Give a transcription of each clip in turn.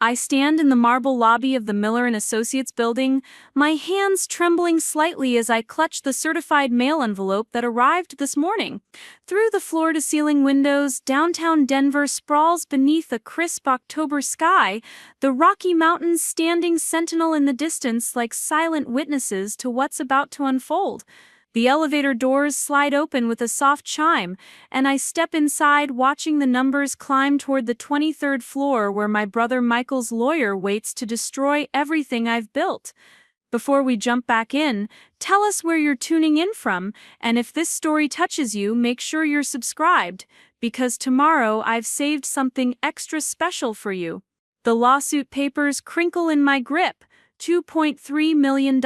I stand in the marble lobby of the Miller & Associates building, my hands trembling slightly as I clutch the certified mail envelope that arrived this morning. Through the floor-to-ceiling windows, downtown Denver sprawls beneath a crisp October sky, the Rocky Mountains standing sentinel in the distance like silent witnesses to what's about to unfold. The elevator doors slide open with a soft chime, and I step inside watching the numbers climb toward the 23rd floor where my brother Michael's lawyer waits to destroy everything I've built. Before we jump back in, tell us where you're tuning in from, and if this story touches you, make sure you're subscribed, because tomorrow I've saved something extra special for you. The lawsuit papers crinkle in my grip, $2.3 million.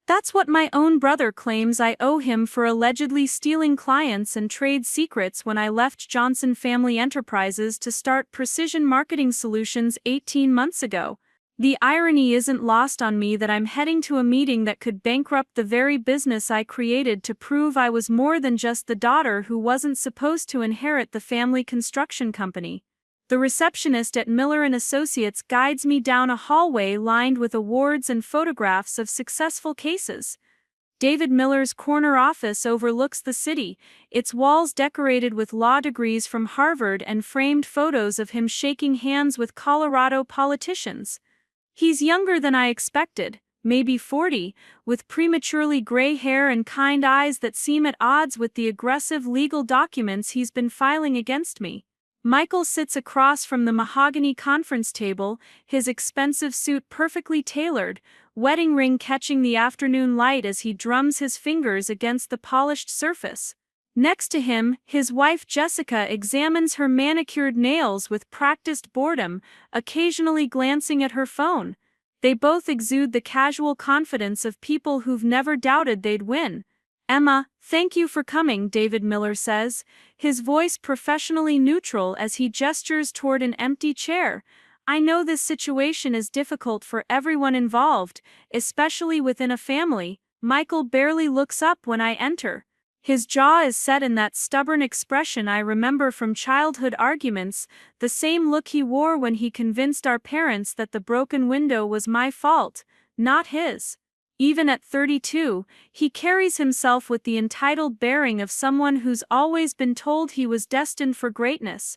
That's what my own brother claims I owe him for allegedly stealing clients and trade secrets when I left Johnson Family Enterprises to start Precision Marketing Solutions 18 months ago. The irony isn't lost on me that I'm heading to a meeting that could bankrupt the very business I created to prove I was more than just the daughter who wasn't supposed to inherit the family construction company. The receptionist at Miller & Associates guides me down a hallway lined with awards and photographs of successful cases. David Miller's corner office overlooks the city, its walls decorated with law degrees from Harvard and framed photos of him shaking hands with Colorado politicians. He's younger than I expected, maybe 40, with prematurely gray hair and kind eyes that seem at odds with the aggressive legal documents he's been filing against me. Michael sits across from the mahogany conference table, his expensive suit perfectly tailored, wedding ring catching the afternoon light as he drums his fingers against the polished surface. Next to him, his wife Jessica examines her manicured nails with practiced boredom, occasionally glancing at her phone. They both exude the casual confidence of people who've never doubted they'd win. "Emma, thank you for coming," David Miller says, his voice professionally neutral as he gestures toward an empty chair. "I know this situation is difficult for everyone involved, especially within a family." Michael barely looks up when I enter. His jaw is set in that stubborn expression I remember from childhood arguments, the same look he wore when he convinced our parents that the broken window was my fault, not his. Even at 32, he carries himself with the entitled bearing of someone who's always been told he was destined for greatness.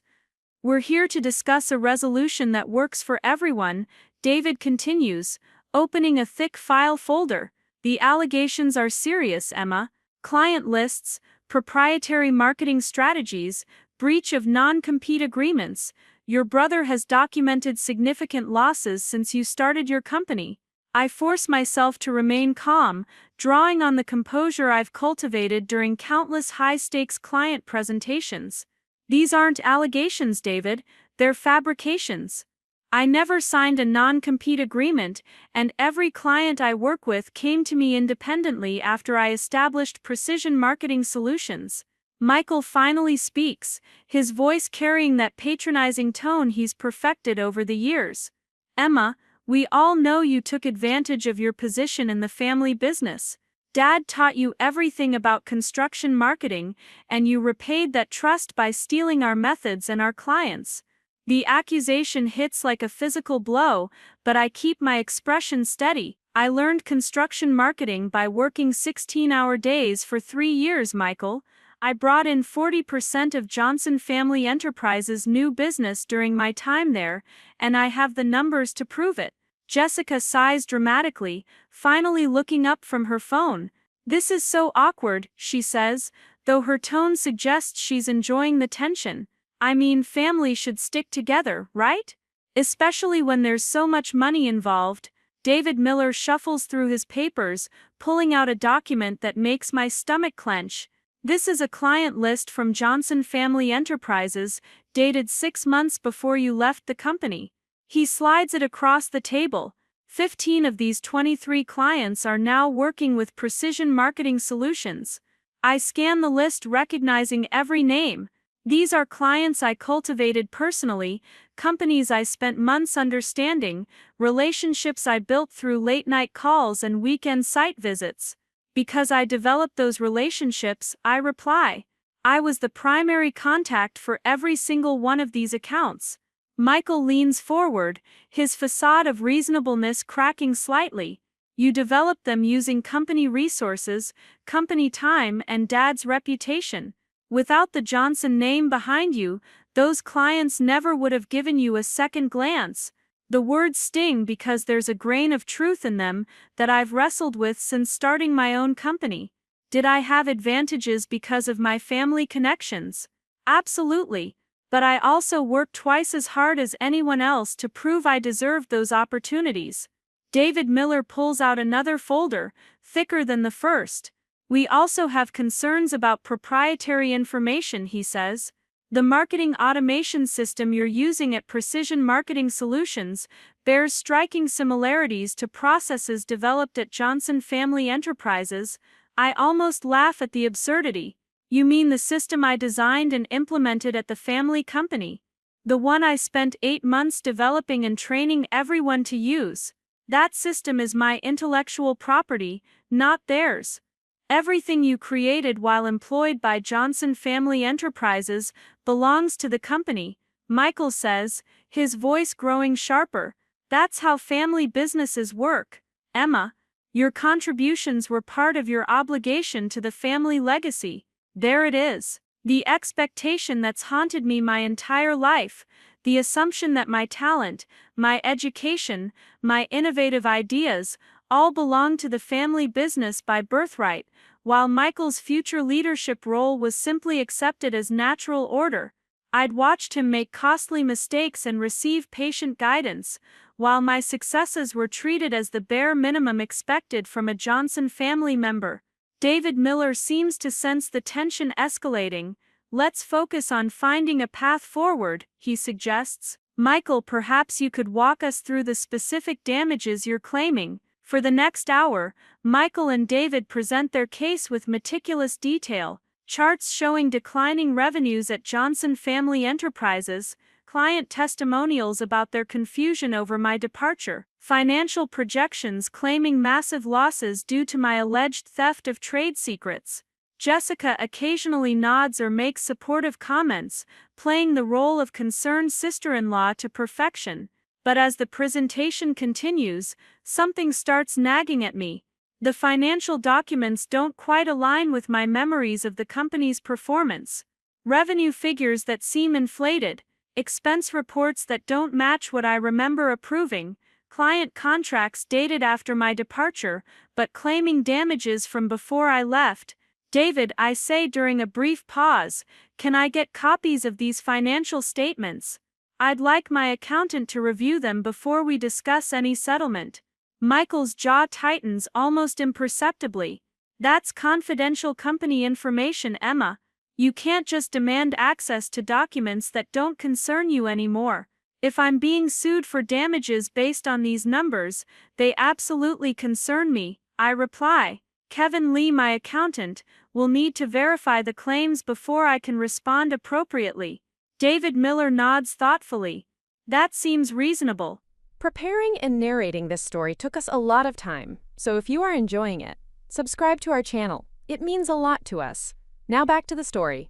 "We're here to discuss a resolution that works for everyone," David continues, opening a thick file folder. "The allegations are serious, Emma. Client lists, proprietary marketing strategies, breach of non-compete agreements. Your brother has documented significant losses since you started your company." I force myself to remain calm, drawing on the composure I've cultivated during countless high-stakes client presentations. "These aren't allegations, David, they're fabrications. I never signed a non-compete agreement, and every client I work with came to me independently after I established Precision Marketing Solutions." Michael finally speaks, his voice carrying that patronizing tone he's perfected over the years. "Emma, we all know you took advantage of your position in the family business. Dad taught you everything about construction marketing, and you repaid that trust by stealing our methods and our clients." The accusation hits like a physical blow, but I keep my expression steady. "I learned construction marketing by working 16-hour days for 3 years, Michael. I brought in 40% of Johnson Family Enterprises' new business during my time there, and I have the numbers to prove it." Jessica sighs dramatically, finally looking up from her phone. "This is so awkward," she says, though her tone suggests she's enjoying the tension. "I mean, family should stick together, right? Especially when there's so much money involved." David Miller shuffles through his papers, pulling out a document that makes my stomach clench. "This is a client list from Johnson Family Enterprises, dated 6 months before you left the company." He slides it across the table. 15 of these 23 clients are now working with Precision Marketing Solutions. I scan the list, recognizing every name. These are clients I cultivated personally, companies I spent months understanding, relationships I built through late-night calls and weekend site visits. Because I developed those relationships, I reply. I was the primary contact for every single one of these accounts. Michael leans forward, his facade of reasonableness cracking slightly. You developed them using company resources, company time, and Dad's reputation. Without the Johnson name behind you, those clients never would have given you a second glance. The words sting because there's a grain of truth in them that I've wrestled with since starting my own company. Did I have advantages because of my family connections? Absolutely. But I also worked twice as hard as anyone else to prove I deserved those opportunities. David Miller pulls out another folder, thicker than the first. We also have concerns about proprietary information, he says. The marketing automation system you're using at Precision Marketing Solutions bears striking similarities to processes developed at Johnson Family Enterprises. I almost laugh at the absurdity. You mean the system I designed and implemented at the family company? The one I spent 8 months developing and training everyone to use? That system is my intellectual property, not theirs. Everything you created while employed by Johnson Family Enterprises belongs to the company, Michael says, his voice growing sharper. That's how family businesses work, Emma. Your contributions were part of your obligation to the family legacy. There it is. The expectation that's haunted me my entire life, the assumption that my talent, my education, my innovative ideas, all belong to the family business by birthright, while Michael's future leadership role was simply accepted as natural order. I'd watched him make costly mistakes and receive patient guidance, while my successes were treated as the bare minimum expected from a Johnson family member. David Miller seems to sense the tension escalating. Let's focus on finding a path forward, he suggests. Michael, perhaps you could walk us through the specific damages you're claiming. For the next hour, Michael and David present their case with meticulous detail, charts showing declining revenues at Johnson Family Enterprises, client testimonials about their confusion over my departure, financial projections claiming massive losses due to my alleged theft of trade secrets. Jessica occasionally nods or makes supportive comments, playing the role of concerned sister-in-law to perfection. But as the presentation continues, something starts nagging at me. The financial documents don't quite align with my memories of the company's performance. Revenue figures that seem inflated, expense reports that don't match what I remember approving, client contracts dated after my departure but claiming damages from before I left. David, I say during a brief pause, can I get copies of these financial statements? I'd like my accountant to review them before we discuss any settlement. Michael's jaw tightens almost imperceptibly. That's confidential company information, Emma. You can't just demand access to documents that don't concern you anymore. If I'm being sued for damages based on these numbers, they absolutely concern me, I reply. Kevin Lee, my accountant, will need to verify the claims before I can respond appropriately. David Miller nods thoughtfully. That seems reasonable. Preparing and narrating this story took us a lot of time, so if you are enjoying it, subscribe to our channel. It means a lot to us. Now back to the story.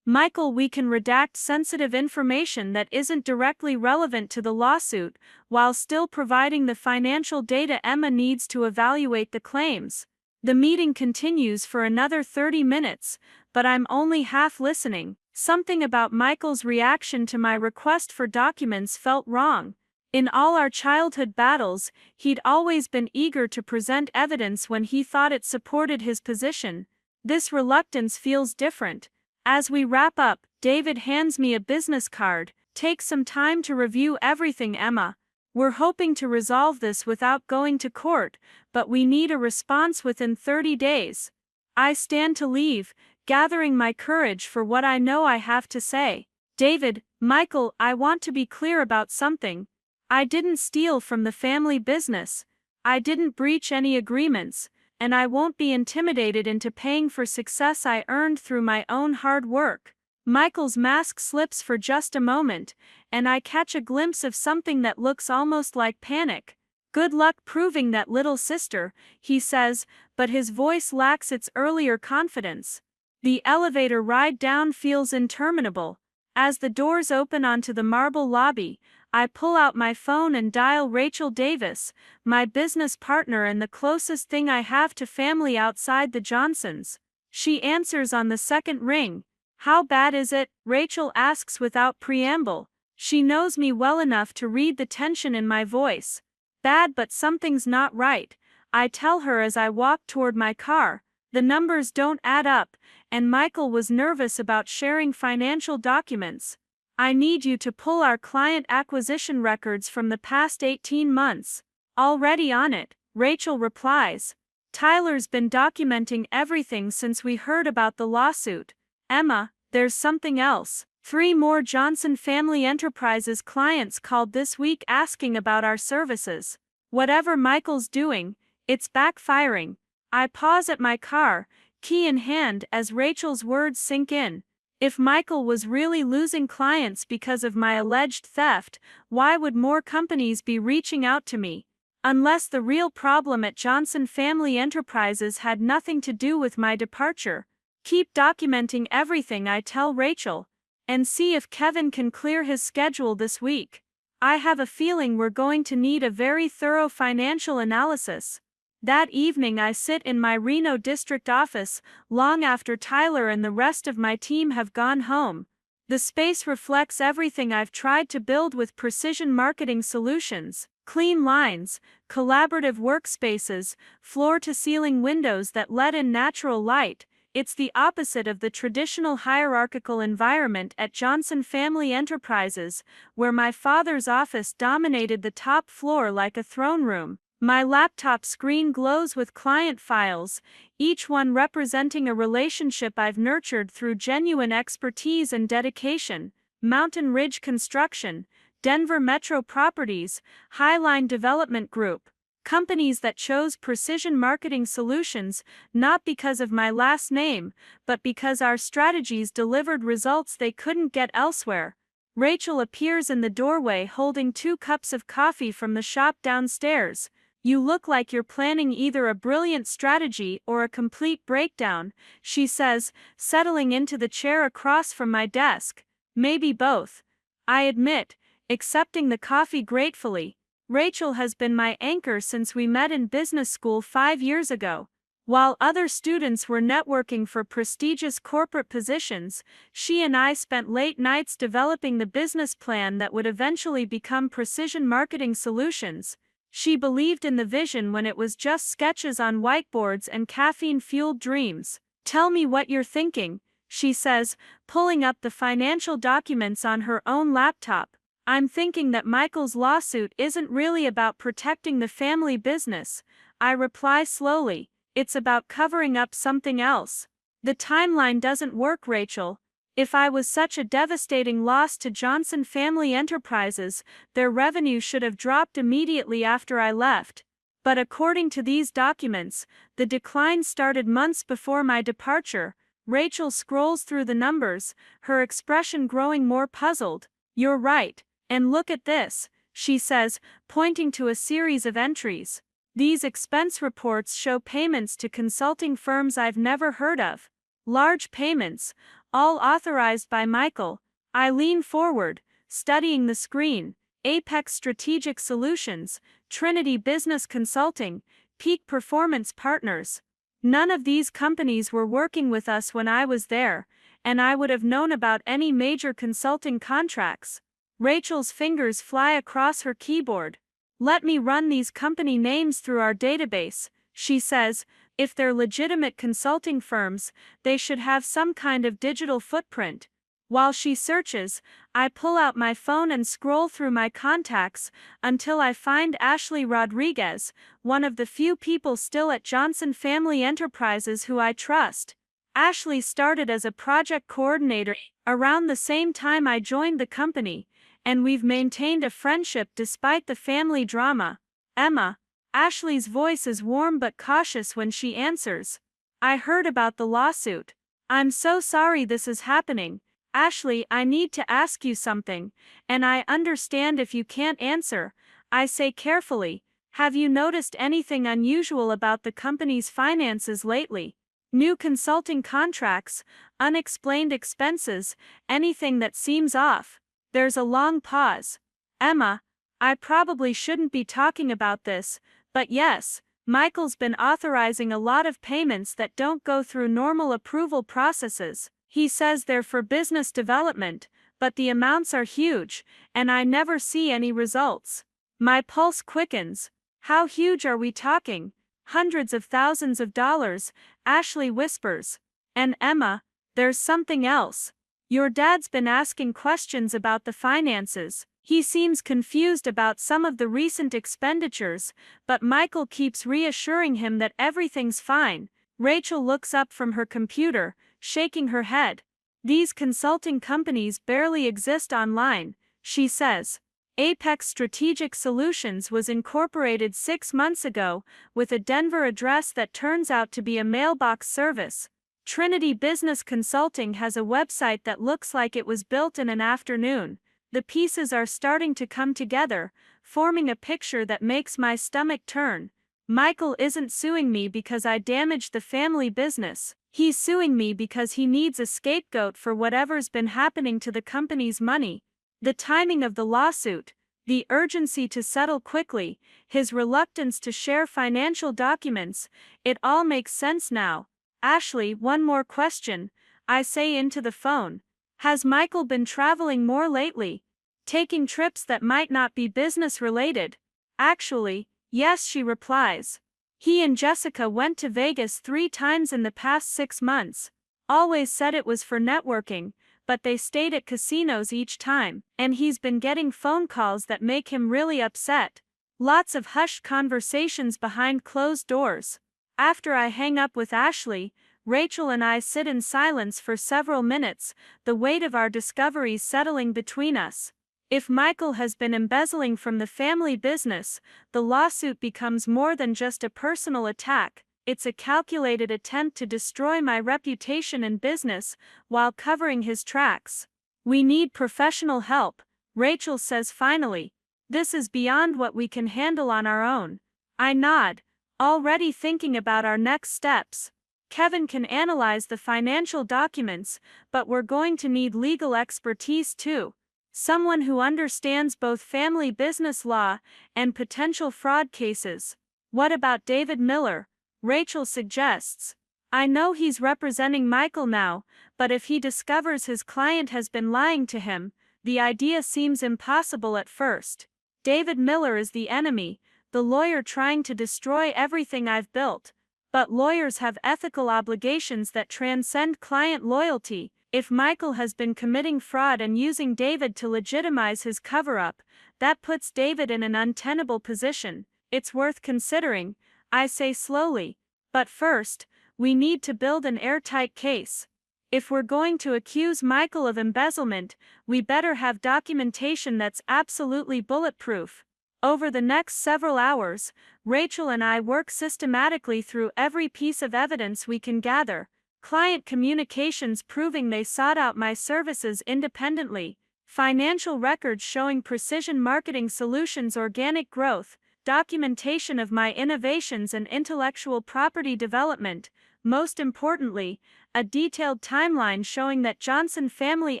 Michael, we can redact sensitive information that isn't directly relevant to the lawsuit, while still providing the financial data Emma needs to evaluate the claims. The meeting continues for another 30 minutes, but I'm only half listening. Something about Michael's reaction to my request for documents felt wrong. In all our childhood battles, he'd always been eager to present evidence when he thought it supported his position. This reluctance feels different. As we wrap up, David hands me a business card. Take some time to review everything, Emma. We're hoping to resolve this without going to court, but we need a response within 30 days. I stand to leave, gathering my courage for what I know I have to say. David, Michael, I want to be clear about something. I didn't steal from the family business. I didn't breach any agreements, and I won't be intimidated into paying for success I earned through my own hard work. Michael's mask slips for just a moment, and I catch a glimpse of something that looks almost like panic. Good luck proving that, little sister, he says, but his voice lacks its earlier confidence. The elevator ride down feels interminable. As the doors open onto the marble lobby, I pull out my phone and dial Rachel Davis, my business partner and the closest thing I have to family outside the Johnsons. She answers on the second ring. "How bad is it?" Rachel asks without preamble. She knows me well enough to read the tension in my voice. "Bad, but something's not right," I tell her as I walk toward my car. "The numbers don't add up, and Michael was nervous about sharing financial documents. I need you to pull our client acquisition records from the past 18 months. Already on it," Rachel replies. "Tyler's been documenting everything since we heard about the lawsuit. Emma, there's something else. 3 more Johnson Family Enterprises clients called this week asking about our services. Whatever Michael's doing, it's backfiring." I pause at my car, key in hand, as Rachel's words sink in. If Michael was really losing clients because of my alleged theft, why would more companies be reaching out to me? Unless the real problem at Johnson Family Enterprises had nothing to do with my departure. "Keep documenting everything," I tell Rachel. "And see if Kevin can clear his schedule this week. I have a feeling we're going to need a very thorough financial analysis." That evening I sit in my Reno district office, long after Tyler and the rest of my team have gone home. The space reflects everything I've tried to build with precision marketing solutions: clean lines, collaborative workspaces, floor-to-ceiling windows that let in natural light. It's the opposite of the traditional hierarchical environment at Johnson Family Enterprises, where my father's office dominated the top floor like a throne room. My laptop screen glows with client files, each one representing a relationship I've nurtured through genuine expertise and dedication: Mountain Ridge Construction, Denver Metro Properties, Highline Development Group. Companies that chose precision marketing solutions not because of my last name, but because our strategies delivered results they couldn't get elsewhere. Rachel appears in the doorway holding 2 cups of coffee from the shop downstairs. "You look like you're planning either a brilliant strategy or a complete breakdown," she says, settling into the chair across from my desk. "Maybe both," I admit, accepting the coffee gratefully. Rachel has been my anchor since we met in business school 5 years ago. While other students were networking for prestigious corporate positions, she and I spent late nights developing the business plan that would eventually become Precision Marketing Solutions. She believed in the vision when it was just sketches on whiteboards and caffeine-fueled dreams. "Tell me what you're thinking," she says, pulling up the financial documents on her own laptop. "I'm thinking that Michael's lawsuit isn't really about protecting the family business," I reply slowly. "It's about covering up something else." "The timeline doesn't work, Rachel. If I was such a devastating loss to Johnson Family Enterprises, their revenue should have dropped immediately after I left. But according to these documents, the decline started months before my departure." Rachel scrolls through the numbers, her expression growing more puzzled. "You're right. And look at this," she says, pointing to a series of entries. "These expense reports show payments to consulting firms I've never heard of. Large payments, all authorized by Michael." I lean forward, studying the screen. Apex Strategic Solutions, Trinity Business Consulting, Peak Performance Partners. None of these companies were working with us when I was there, and I would have known about any major consulting contracts. Rachel's fingers fly across her keyboard. "Let me run these company names through our database," she says. "If they're legitimate consulting firms, they should have some kind of digital footprint." While she searches, I pull out my phone and scroll through my contacts until I find Ashley Rodriguez, one of the few people still at Johnson Family Enterprises who I trust. Ashley started as a project coordinator around the same time I joined the company, and we've maintained a friendship despite the family drama. "Emma." Ashley's voice is warm but cautious when she answers. "I heard about the lawsuit. I'm so sorry this is happening. Ashley, I need to ask you something, and I understand if you can't answer," I say carefully. "Have you noticed anything unusual about the company's finances lately?" New consulting contracts, unexplained expenses, anything that seems off. There's a long pause. Emma, I probably shouldn't be talking about this, but yes, Michael's been authorizing a lot of payments that don't go through normal approval processes. He says they're for business development, but the amounts are huge, and I never see any results. My pulse quickens. How huge are we talking? Hundreds of thousands of dollars, Ashley whispers. And Emma, there's something else. Your dad's been asking questions about the finances. He seems confused about some of the recent expenditures, but Michael keeps reassuring him that everything's fine. Rachel looks up from her computer, shaking her head. These consulting companies barely exist online, she says. Apex Strategic Solutions was incorporated 6 months ago, with a Denver address that turns out to be a mailbox service. Trinity Business Consulting has a website that looks like it was built in an afternoon. The pieces are starting to come together, forming a picture that makes my stomach turn. Michael isn't suing me because I damaged the family business. He's suing me because he needs a scapegoat for whatever's been happening to the company's money. The timing of the lawsuit, the urgency to settle quickly, his reluctance to share financial documents, it all makes sense now. Ashley, one more question, I say into the phone. Has Michael been traveling more lately? Taking trips that might not be business related? Actually, yes, she replies. He and Jessica went to Vegas 3 times in the past 6 months. Always said it was for networking, but they stayed at casinos each time, and he's been getting phone calls that make him really upset. Lots of hushed conversations behind closed doors. After I hang up with Ashley, Rachel and I sit in silence for several minutes, the weight of our discoveries settling between us. If Michael has been embezzling from the family business, the lawsuit becomes more than just a personal attack. It's a calculated attempt to destroy my reputation in business while covering his tracks. We need professional help, Rachel says finally. This is beyond what we can handle on our own. I nod, already thinking about our next steps. Kevin can analyze the financial documents, but we're going to need legal expertise too. Someone who understands both family business law and potential fraud cases. What about David Miller? Rachel suggests. I know he's representing Michael now, but if he discovers his client has been lying to him, the idea seems impossible at first. David Miller is the enemy, the lawyer trying to destroy everything I've built. But lawyers have ethical obligations that transcend client loyalty. If Michael has been committing fraud and using David to legitimize his cover-up, that puts David in an untenable position. It's worth considering, I say slowly. But first, we need to build an airtight case. If we're going to accuse Michael of embezzlement, we better have documentation that's absolutely bulletproof. Over the next several hours, Rachel and I work systematically through every piece of evidence we can gather. Client communications proving they sought out my services independently, financial records showing precision marketing solutions, organic growth, documentation of my innovations and intellectual property development, most importantly, a detailed timeline showing that Johnson Family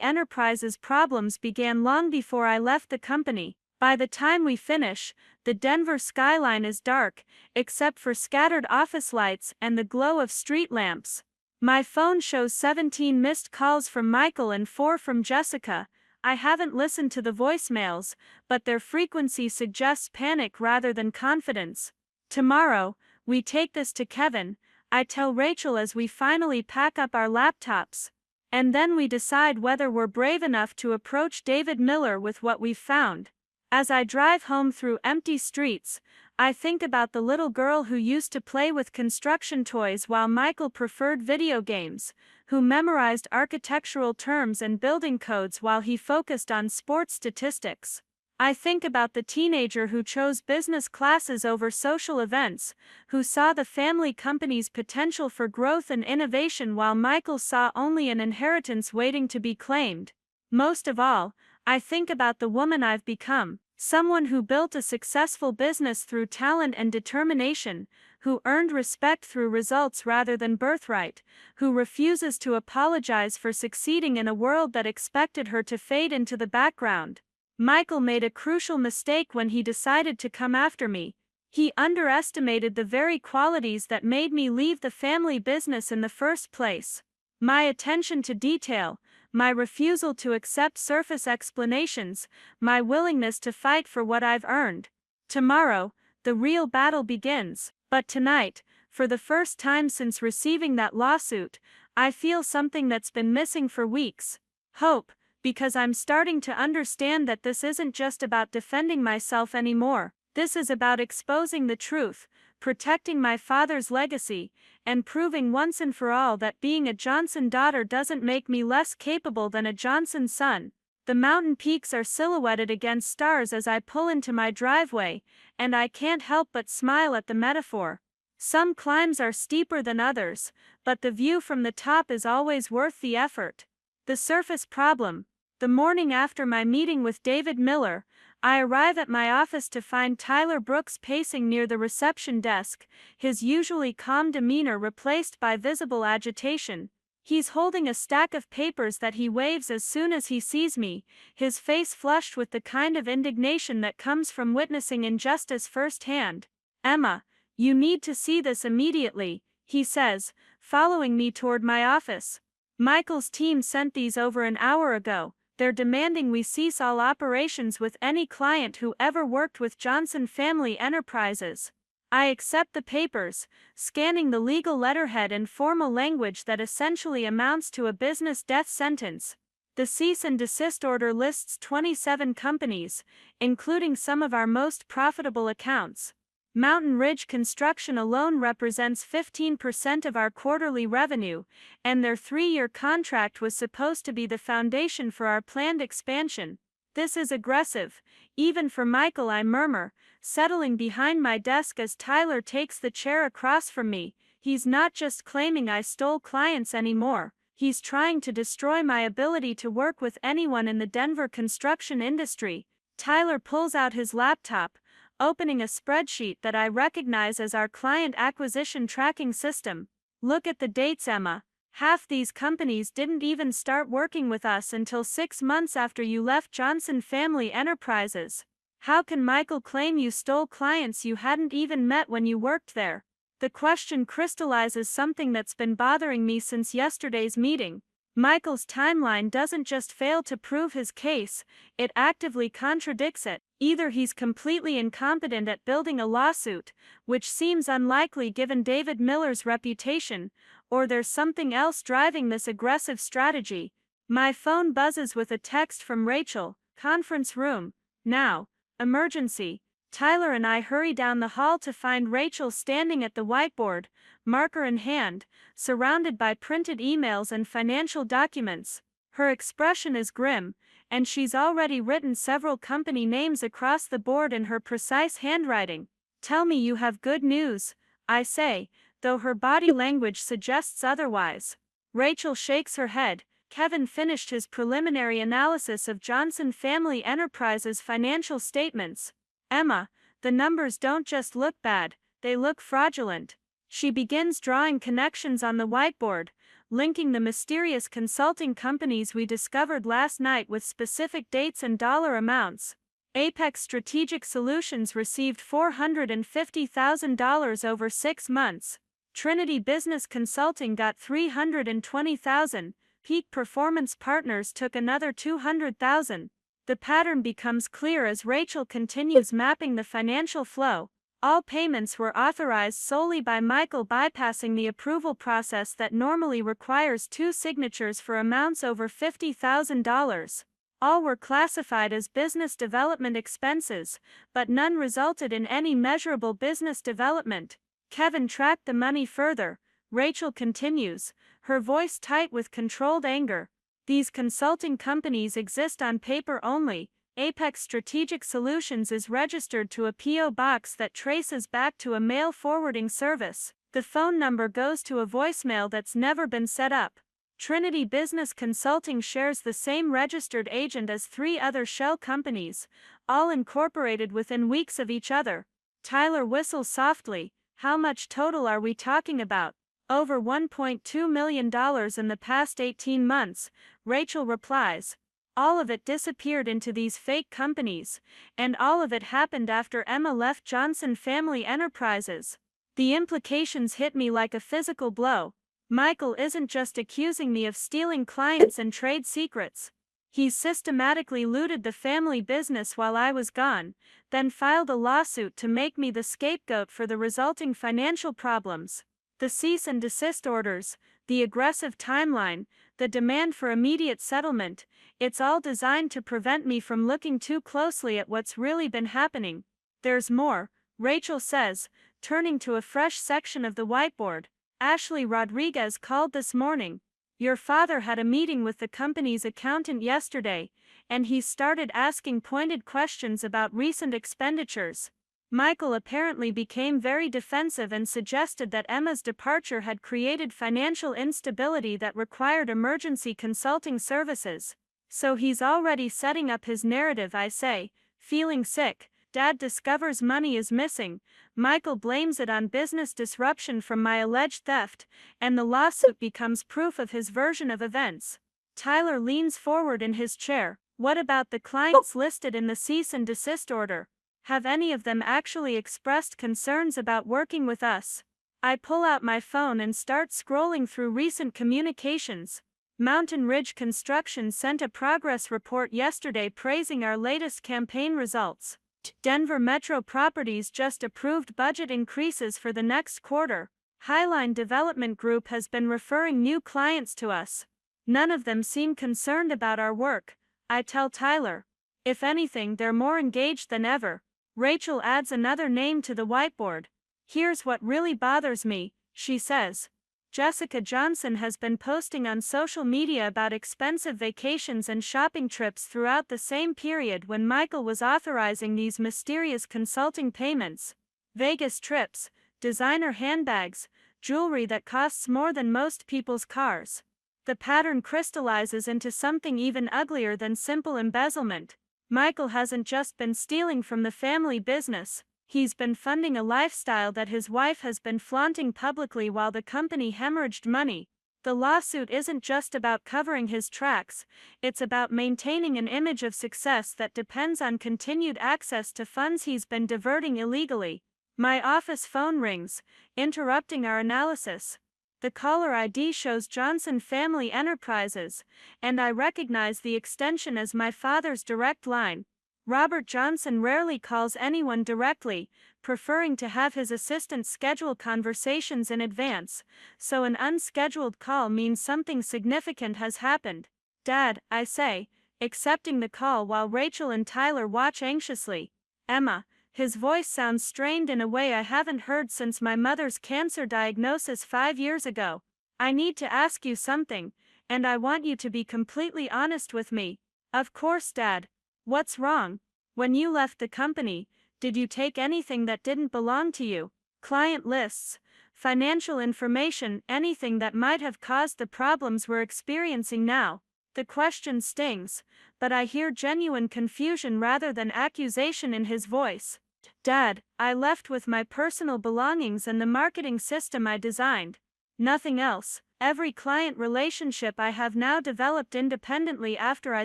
Enterprises problems began long before I left the company. By the time we finish, the Denver skyline is dark, except for scattered office lights and the glow of street lamps. My phone shows 17 missed calls from Michael and 4 from Jessica. I haven't listened to the voicemails, but their frequency suggests panic rather than confidence. Tomorrow, we take this to Kevin, I tell Rachel as we finally pack up our laptops. And then we decide whether we're brave enough to approach David Miller with what we've found. As I drive home through empty streets, I think about the little girl who used to play with construction toys while Michael preferred video games, who memorized architectural terms and building codes while he focused on sports statistics. I think about the teenager who chose business classes over social events, who saw the family company's potential for growth and innovation while Michael saw only an inheritance waiting to be claimed. Most of all, I think about the woman I've become, Someone who built a successful business through talent and determination, who earned respect through results rather than birthright, who refuses to apologize for succeeding in a world that expected her to fade into the background. Michael made a crucial mistake when he decided to come after me. He underestimated the very qualities that made me leave the family business in the first place. My attention to detail, my refusal to accept surface explanations, my willingness to fight for what I've earned. Tomorrow, the real battle begins, but tonight, for the first time since receiving that lawsuit, I feel something that's been missing for weeks. Hope, because I'm starting to understand that this isn't just about defending myself anymore. This is about exposing the truth, protecting my father's legacy, and proving once and for all that being a Johnson daughter doesn't make me less capable than a Johnson son. The mountain peaks are silhouetted against stars as I pull into my driveway, and I can't help but smile at the metaphor. Some climbs are steeper than others, but the view from the top is always worth the effort. The surface problem. The morning after my meeting with David Miller, I arrive at my office to find Tyler Brooks pacing near the reception desk, his usually calm demeanor replaced by visible agitation. He's holding a stack of papers that he waves as soon as he sees me, his face flushed with the kind of indignation that comes from witnessing injustice firsthand. "Emma, you need to see this immediately," he says, following me toward my office. "Michael's team sent these over an hour ago. They're demanding we cease all operations with any client who ever worked with Johnson Family Enterprises." I accept the papers, scanning the legal letterhead and formal language that essentially amounts to a business death sentence. The cease and desist order lists 27 companies, including some of our most profitable accounts. Mountain Ridge Construction alone represents 15% of our quarterly revenue, and their 3-year contract was supposed to be the foundation for our planned expansion. "This is aggressive, even for Michael," I murmur, settling behind my desk as Tyler takes the chair across from me. "He's not just claiming I stole clients anymore. He's trying to destroy my ability to work with anyone in the Denver construction industry." Tyler pulls out his laptop, opening a spreadsheet that I recognize as our client acquisition tracking system. "Look at the dates, Emma. Half these companies didn't even start working with us until 6 months after you left Johnson Family Enterprises. How can Michael claim you stole clients you hadn't even met when you worked there?" The question crystallizes something that's been bothering me since yesterday's meeting. Michael's timeline doesn't just fail to prove his case, it actively contradicts it. Either he's completely incompetent at building a lawsuit, which seems unlikely given David Miller's reputation, or there's something else driving this aggressive strategy. My phone buzzes with a text from Rachel, "Conference room, now, emergency." Tyler and I hurry down the hall to find Rachel standing at the whiteboard, marker in hand, surrounded by printed emails and financial documents. Her expression is grim, and she's already written several company names across the board in her precise handwriting. "Tell me you have good news," I say, though her body language suggests otherwise. Rachel shakes her head. "Kevin finished his preliminary analysis of Johnson Family Enterprises' financial statements. Emma, the numbers don't just look bad, they look fraudulent." She begins drawing connections on the whiteboard, linking the mysterious consulting companies we discovered last night with specific dates and dollar amounts. Apex Strategic Solutions received $450,000 over 6 months. Trinity Business Consulting got $320,000. Peak Performance Partners took another $200,000. The pattern becomes clear as Rachel continues mapping the financial flow. All payments were authorized solely by Michael, bypassing the approval process that normally requires 2 signatures for amounts over $50,000. All were classified as business development expenses, but none resulted in any measurable business development. Kevin tracked the money further. Rachel continues, her voice tight with controlled anger. "These consulting companies exist on paper only. Apex Strategic Solutions is registered to a P.O. box that traces back to a mail forwarding service. The phone number goes to a voicemail that's never been set up. Trinity Business Consulting shares the same registered agent as 3 other shell companies, all incorporated within weeks of each other. Tyler whistles softly. How much total are we talking about? Over $1.2 million in the past 18 months, Rachel replies. All of it disappeared into these fake companies, and all of it happened after Emma left Johnson Family Enterprises. The implications hit me like a physical blow. Michael isn't just accusing me of stealing clients and trade secrets. He's systematically looted the family business while I was gone, then filed a lawsuit to make me the scapegoat for the resulting financial problems. The cease and desist orders, the aggressive timeline, the demand for immediate settlement, it's all designed to prevent me from looking too closely at what's really been happening. There's more, Rachel says, turning to a fresh section of the whiteboard. Ashley Rodriguez called this morning. Your father had a meeting with the company's accountant yesterday, and he started asking pointed questions about recent expenditures. Michael apparently became very defensive and suggested that Emma's departure had created financial instability that required emergency consulting services. So he's already setting up his narrative, I say, feeling sick. Dad discovers money is missing. Michael blames it on business disruption from my alleged theft, and the lawsuit becomes proof of his version of events. Tyler leans forward in his chair. What about the clients listed in the cease and desist order? Have any of them actually expressed concerns about working with us? I pull out my phone and start scrolling through recent communications. Mountain Ridge Construction sent a progress report yesterday praising our latest campaign results. Denver Metro Properties just approved budget increases for the next quarter. Highline Development Group has been referring new clients to us. None of them seem concerned about our work, I tell Tyler. If anything, they're more engaged than ever. Rachel adds another name to the whiteboard. Here's what really bothers me, she says. Jessica Johnson has been posting on social media about expensive vacations and shopping trips throughout the same period when Michael was authorizing these mysterious consulting payments. Vegas trips, designer handbags, jewelry that costs more than most people's cars. The pattern crystallizes into something even uglier than simple embezzlement. Michael hasn't just been stealing from the family business, he's been funding a lifestyle that his wife has been flaunting publicly while the company hemorrhaged money. The lawsuit isn't just about covering his tracks, it's about maintaining an image of success that depends on continued access to funds he's been diverting illegally. My office phone rings, interrupting our analysis. The caller ID shows Johnson Family Enterprises, and I recognize the extension as my father's direct line. Robert Johnson rarely calls anyone directly, preferring to have his assistant schedule conversations in advance, so an unscheduled call means something significant has happened. Dad, I say, accepting the call while Rachel and Tyler watch anxiously. Emma. His voice sounds strained in a way I haven't heard since my mother's cancer diagnosis 5 years ago. I need to ask you something, and I want you to be completely honest with me. Of course, Dad. What's wrong? When you left the company, did you take anything that didn't belong to you? Client lists, financial information, anything that might have caused the problems we're experiencing now. The question stings, but I hear genuine confusion rather than accusation in his voice. Dad, I left with my personal belongings and the marketing system I designed. Nothing else. Every client relationship I have now developed independently after I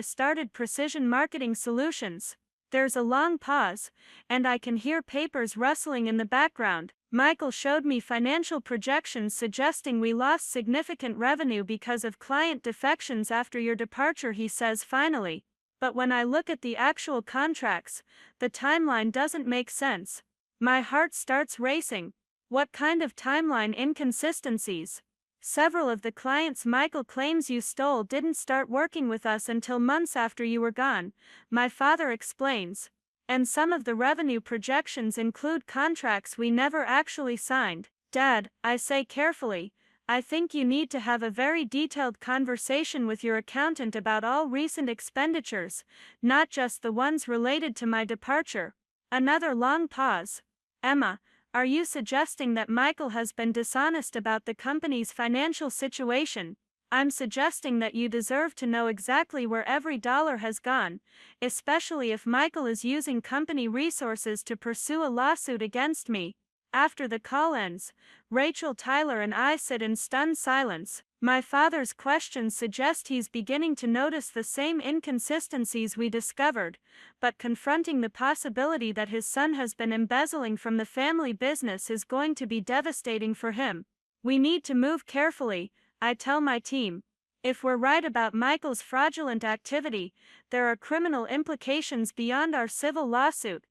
started Precision Marketing Solutions. There's a long pause, and I can hear papers rustling in the background. Michael showed me financial projections suggesting we lost significant revenue because of client defections after your departure, he says finally. But when I look at the actual contracts, the timeline doesn't make sense. My heart starts racing. What kind of timeline inconsistencies? Several of the clients Michael claims you stole didn't start working with us until months after you were gone, my father explains. And some of the revenue projections include contracts we never actually signed. Dad, I say carefully, I think you need to have a very detailed conversation with your accountant about all recent expenditures, not just the ones related to my departure. Another long pause. Emma, are you suggesting that Michael has been dishonest about the company's financial situation? I'm suggesting that you deserve to know exactly where every dollar has gone, especially if Michael is using company resources to pursue a lawsuit against me. After the call ends, Rachel, Tyler, and I sit in stunned silence. My father's questions suggest he's beginning to notice the same inconsistencies we discovered, but confronting the possibility that his son has been embezzling from the family business is going to be devastating for him. We need to move carefully, I tell my team. If we're right about Michael's fraudulent activity, there are criminal implications beyond our civil lawsuit.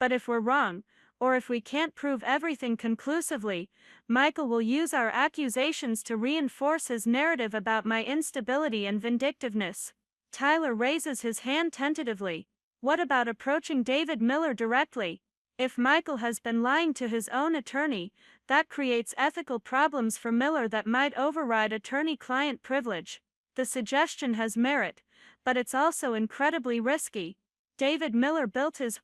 But if we're wrong, or if we can't prove everything conclusively, Michael will use our accusations to reinforce his narrative about my instability and vindictiveness. Tyler raises his hand tentatively. What about approaching David Miller directly? If Michael has been lying to his own attorney, that creates ethical problems for Miller that might override attorney-client privilege. The suggestion has merit, but it's also incredibly risky. David Miller built his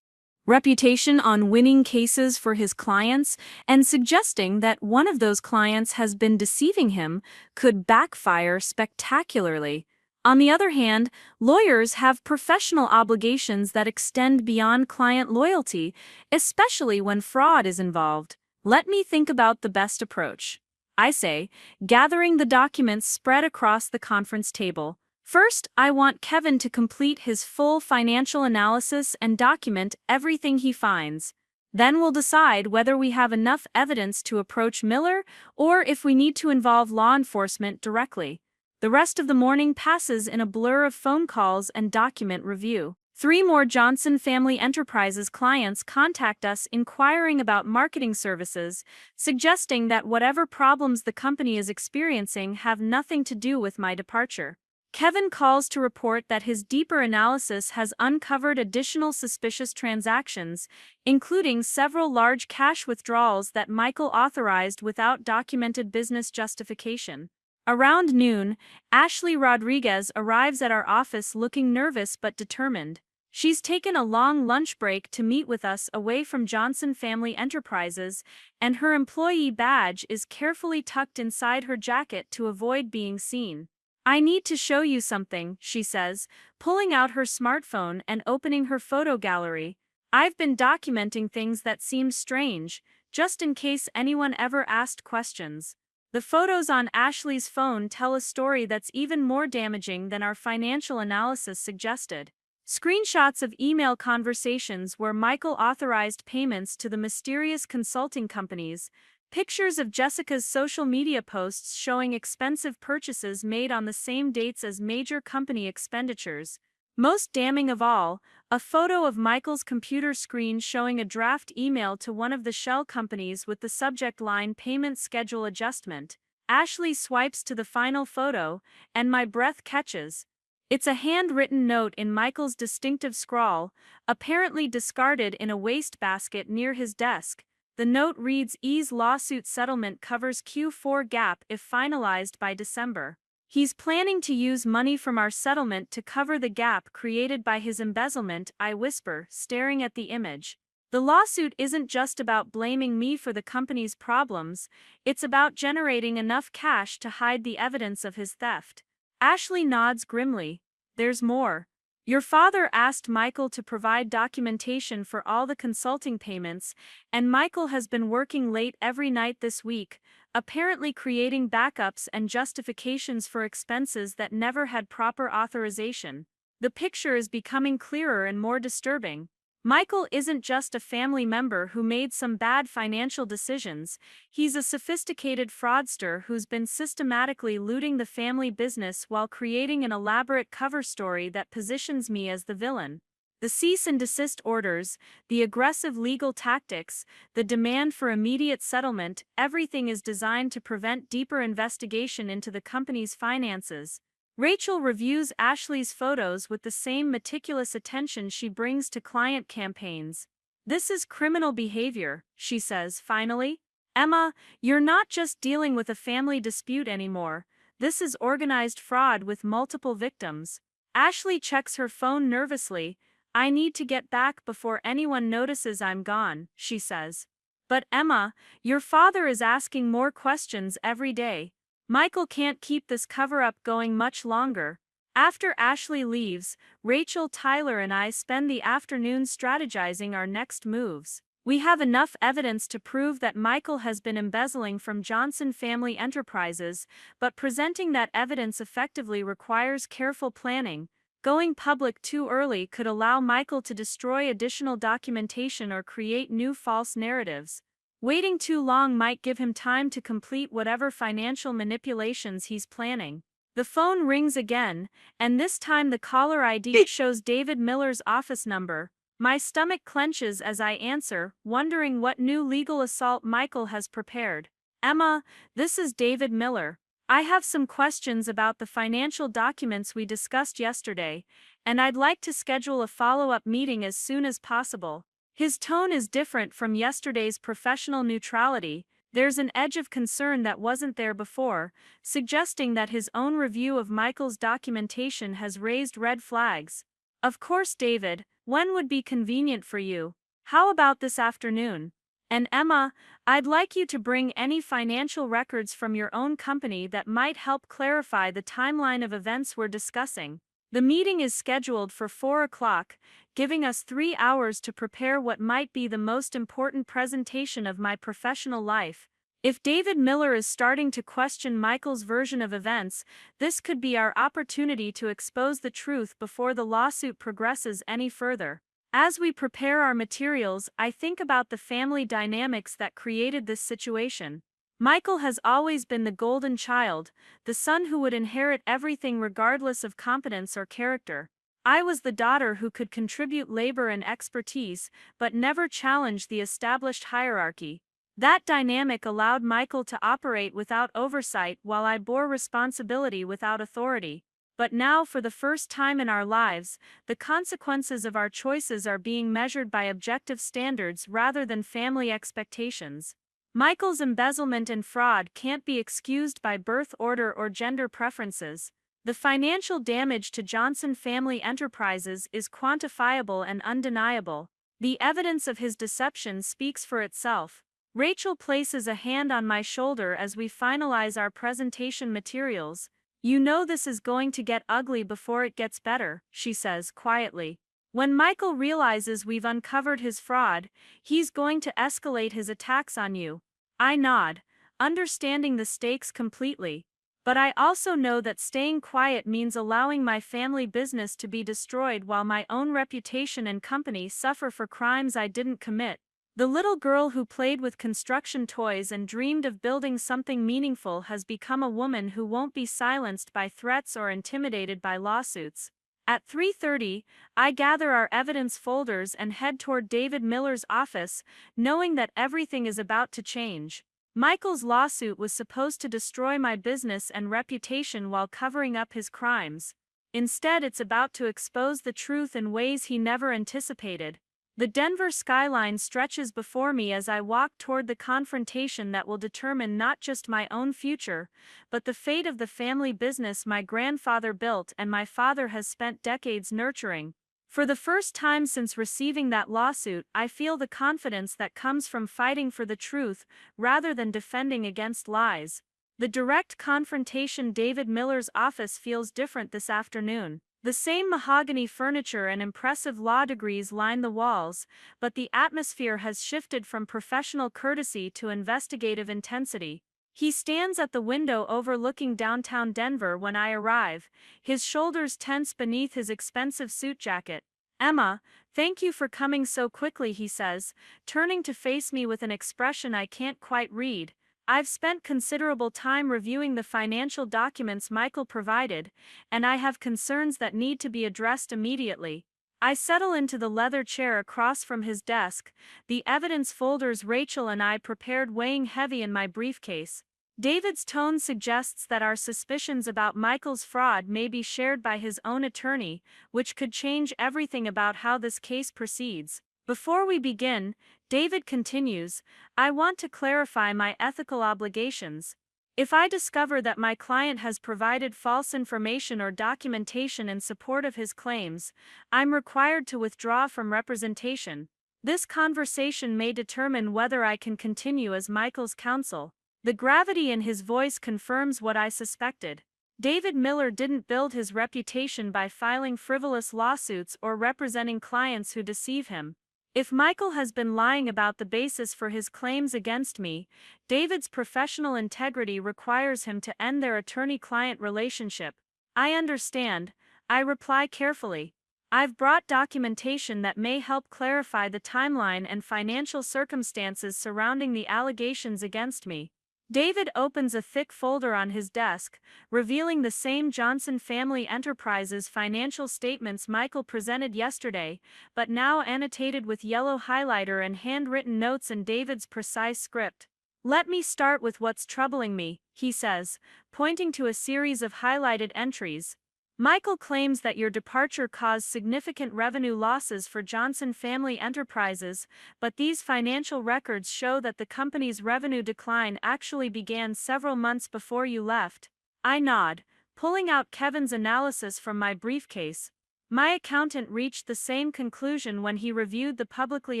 reputation on winning cases for his clients, and suggesting that one of those clients has been deceiving him could backfire spectacularly. On the other hand, lawyers have professional obligations that extend beyond client loyalty, especially when fraud is involved. Let me think about the best approach. I say, gathering the documents spread across the conference table. First, I want Kevin to complete his full financial analysis and document everything he finds. Then we'll decide whether we have enough evidence to approach Miller or if we need to involve law enforcement directly. The rest of the morning passes in a blur of phone calls and document review. 3 more Johnson Family Enterprises clients contact us inquiring about marketing services, suggesting that whatever problems the company is experiencing have nothing to do with my departure. Kevin calls to report that his deeper analysis has uncovered additional suspicious transactions, including several large cash withdrawals that Michael authorized without documented business justification. Around noon, Ashley Rodriguez arrives at our office looking nervous but determined. She's taken a long lunch break to meet with us away from Johnson Family Enterprises, and her employee badge is carefully tucked inside her jacket to avoid being seen. I need to show you something, she says, pulling out her smartphone and opening her photo gallery. I've been documenting things that seem strange, just in case anyone ever asked questions. The photos on Ashley's phone tell a story that's even more damaging than our financial analysis suggested. Screenshots of email conversations where Michael authorized payments to the mysterious consulting companies, pictures of Jessica's social media posts showing expensive purchases made on the same dates as major company expenditures. Most damning of all, a photo of Michael's computer screen showing a draft email to one of the shell companies with the subject line "Payment Schedule Adjustment." Ashley swipes to the final photo, and my breath catches. It's a handwritten note in Michael's distinctive scrawl, apparently discarded in a wastebasket near his desk. The note reads, "E's lawsuit settlement covers Q4 gap if finalized by December." He's planning to use money from our settlement to cover the gap created by his embezzlement, I whisper, staring at the image. The lawsuit isn't just about blaming me for the company's problems, it's about generating enough cash to hide the evidence of his theft. Ashley nods grimly. There's more. Your father asked Michael to provide documentation for all the consulting payments, and Michael has been working late every night this week, apparently creating backups and justifications for expenses that never had proper authorization. The picture is becoming clearer and more disturbing. Michael isn't just a family member who made some bad financial decisions, he's a sophisticated fraudster who's been systematically looting the family business while creating an elaborate cover story that positions me as the villain. The cease and desist orders, the aggressive legal tactics, the demand for immediate settlement, everything is designed to prevent deeper investigation into the company's finances. Rachel reviews Ashley's photos with the same meticulous attention she brings to client campaigns. This is criminal behavior, she says finally. Emma, you're not just dealing with a family dispute anymore. This is organized fraud with multiple victims. Ashley checks her phone nervously. I need to get back before anyone notices I'm gone, she says. But Emma, your father is asking more questions every day. Michael can't keep this cover-up going much longer. After Ashley leaves, Rachel, Tyler, and I spend the afternoon strategizing our next moves. We have enough evidence to prove that Michael has been embezzling from Johnson Family Enterprises, but presenting that evidence effectively requires careful planning. Going public too early could allow Michael to destroy additional documentation or create new false narratives. Waiting too long might give him time to complete whatever financial manipulations he's planning. The phone rings again, and this time the caller ID shows David Miller's office number. My stomach clenches as I answer, wondering what new legal assault Michael has prepared. Emma, this is David Miller. I have some questions about the financial documents we discussed yesterday, and I'd like to schedule a follow-up meeting as soon as possible. His tone is different from yesterday's professional neutrality. There's an edge of concern that wasn't there before, suggesting that his own review of Michael's documentation has raised red flags. Of course, David, when would be convenient for you? How about this afternoon? And Emma, I'd like you to bring any financial records from your own company that might help clarify the timeline of events we're discussing. The meeting is scheduled for 4 o'clock, giving us 3 hours to prepare what might be the most important presentation of my professional life. If David Miller is starting to question Michael's version of events, this could be our opportunity to expose the truth before the lawsuit progresses any further. As we prepare our materials, I think about the family dynamics that created this situation. Michael has always been the golden child, the son who would inherit everything regardless of competence or character. I was the daughter who could contribute labor and expertise, but never challenge the established hierarchy. That dynamic allowed Michael to operate without oversight while I bore responsibility without authority. But now, for the first time in our lives, the consequences of our choices are being measured by objective standards rather than family expectations. Michael's embezzlement and fraud can't be excused by birth order or gender preferences. The financial damage to Johnson Family Enterprises is quantifiable and undeniable. The evidence of his deception speaks for itself. Rachel places a hand on my shoulder as we finalize our presentation materials. You know this is going to get ugly before it gets better, she says quietly. When Michael realizes we've uncovered his fraud, he's going to escalate his attacks on you. I nod, understanding the stakes completely. But I also know that staying quiet means allowing my family business to be destroyed while my own reputation and company suffer for crimes I didn't commit. The little girl who played with construction toys and dreamed of building something meaningful has become a woman who won't be silenced by threats or intimidated by lawsuits. At 3:30, I gather our evidence folders and head toward David Miller's office, knowing that everything is about to change. Michael's lawsuit was supposed to destroy my business and reputation while covering up his crimes. Instead, it's about to expose the truth in ways he never anticipated. The Denver skyline stretches before me as I walk toward the confrontation that will determine not just my own future, but the fate of the family business my grandfather built and my father has spent decades nurturing. For the first time since receiving that lawsuit, I feel the confidence that comes from fighting for the truth rather than defending against lies. The direct confrontation David Miller's office feels different this afternoon. The same mahogany furniture and impressive law degrees line the walls, but the atmosphere has shifted from professional courtesy to investigative intensity. He stands at the window overlooking downtown Denver when I arrive, his shoulders tense beneath his expensive suit jacket. Emma, thank you for coming so quickly, he says, turning to face me with an expression I can't quite read. I've spent considerable time reviewing the financial documents Michael provided, and I have concerns that need to be addressed immediately. I settle into the leather chair across from his desk, the evidence folders Rachel and I prepared weighing heavy in my briefcase. David's tone suggests that our suspicions about Michael's fraud may be shared by his own attorney, which could change everything about how this case proceeds. Before we begin, David continues, I want to clarify my ethical obligations. If I discover that my client has provided false information or documentation in support of his claims, I'm required to withdraw from representation. This conversation may determine whether I can continue as Michael's counsel. The gravity in his voice confirms what I suspected. David Miller didn't build his reputation by filing frivolous lawsuits or representing clients who deceive him. If Michael has been lying about the basis for his claims against me, David's professional integrity requires him to end their attorney-client relationship. I understand, I reply carefully. I've brought documentation that may help clarify the timeline and financial circumstances surrounding the allegations against me. David opens a thick folder on his desk, revealing the same Johnson Family Enterprises financial statements Michael presented yesterday, but now annotated with yellow highlighter and handwritten notes in David's precise script. Let me start with what's troubling me, he says, pointing to a series of highlighted entries. Michael claims that your departure caused significant revenue losses for Johnson Family Enterprises, but these financial records show that the company's revenue decline actually began several months before you left. I nod, pulling out Kevin's analysis from my briefcase. My accountant reached the same conclusion when he reviewed the publicly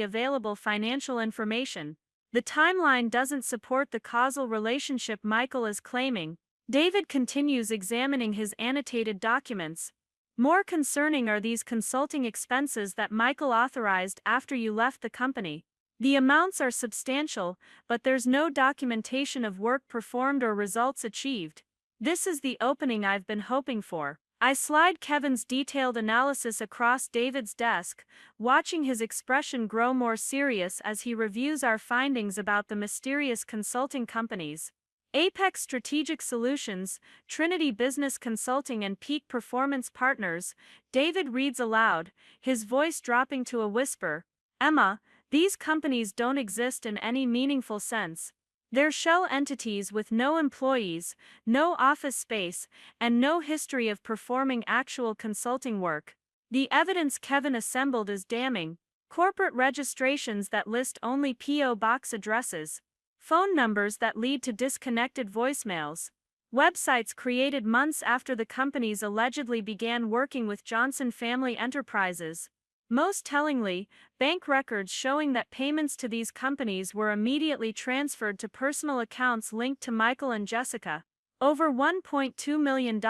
available financial information. The timeline doesn't support the causal relationship Michael is claiming. David continues examining his annotated documents. More concerning are these consulting expenses that Michael authorized after you left the company. The amounts are substantial, but there's no documentation of work performed or results achieved. This is the opening I've been hoping for. I slide Kevin's detailed analysis across David's desk, watching his expression grow more serious as he reviews our findings about the mysterious consulting companies. Apex Strategic Solutions, Trinity Business Consulting and Peak Performance Partners. David reads aloud, his voice dropping to a whisper. Emma, these companies don't exist in any meaningful sense. They're shell entities with no employees, no office space, and no history of performing actual consulting work. The evidence Kevin assembled is damning. Corporate registrations that list only P.O. box addresses. Phone numbers that lead to disconnected voicemails. Websites created months after the companies allegedly began working with Johnson Family Enterprises. Most tellingly, bank records showing that payments to these companies were immediately transferred to personal accounts linked to Michael and Jessica. Over $1.2 million,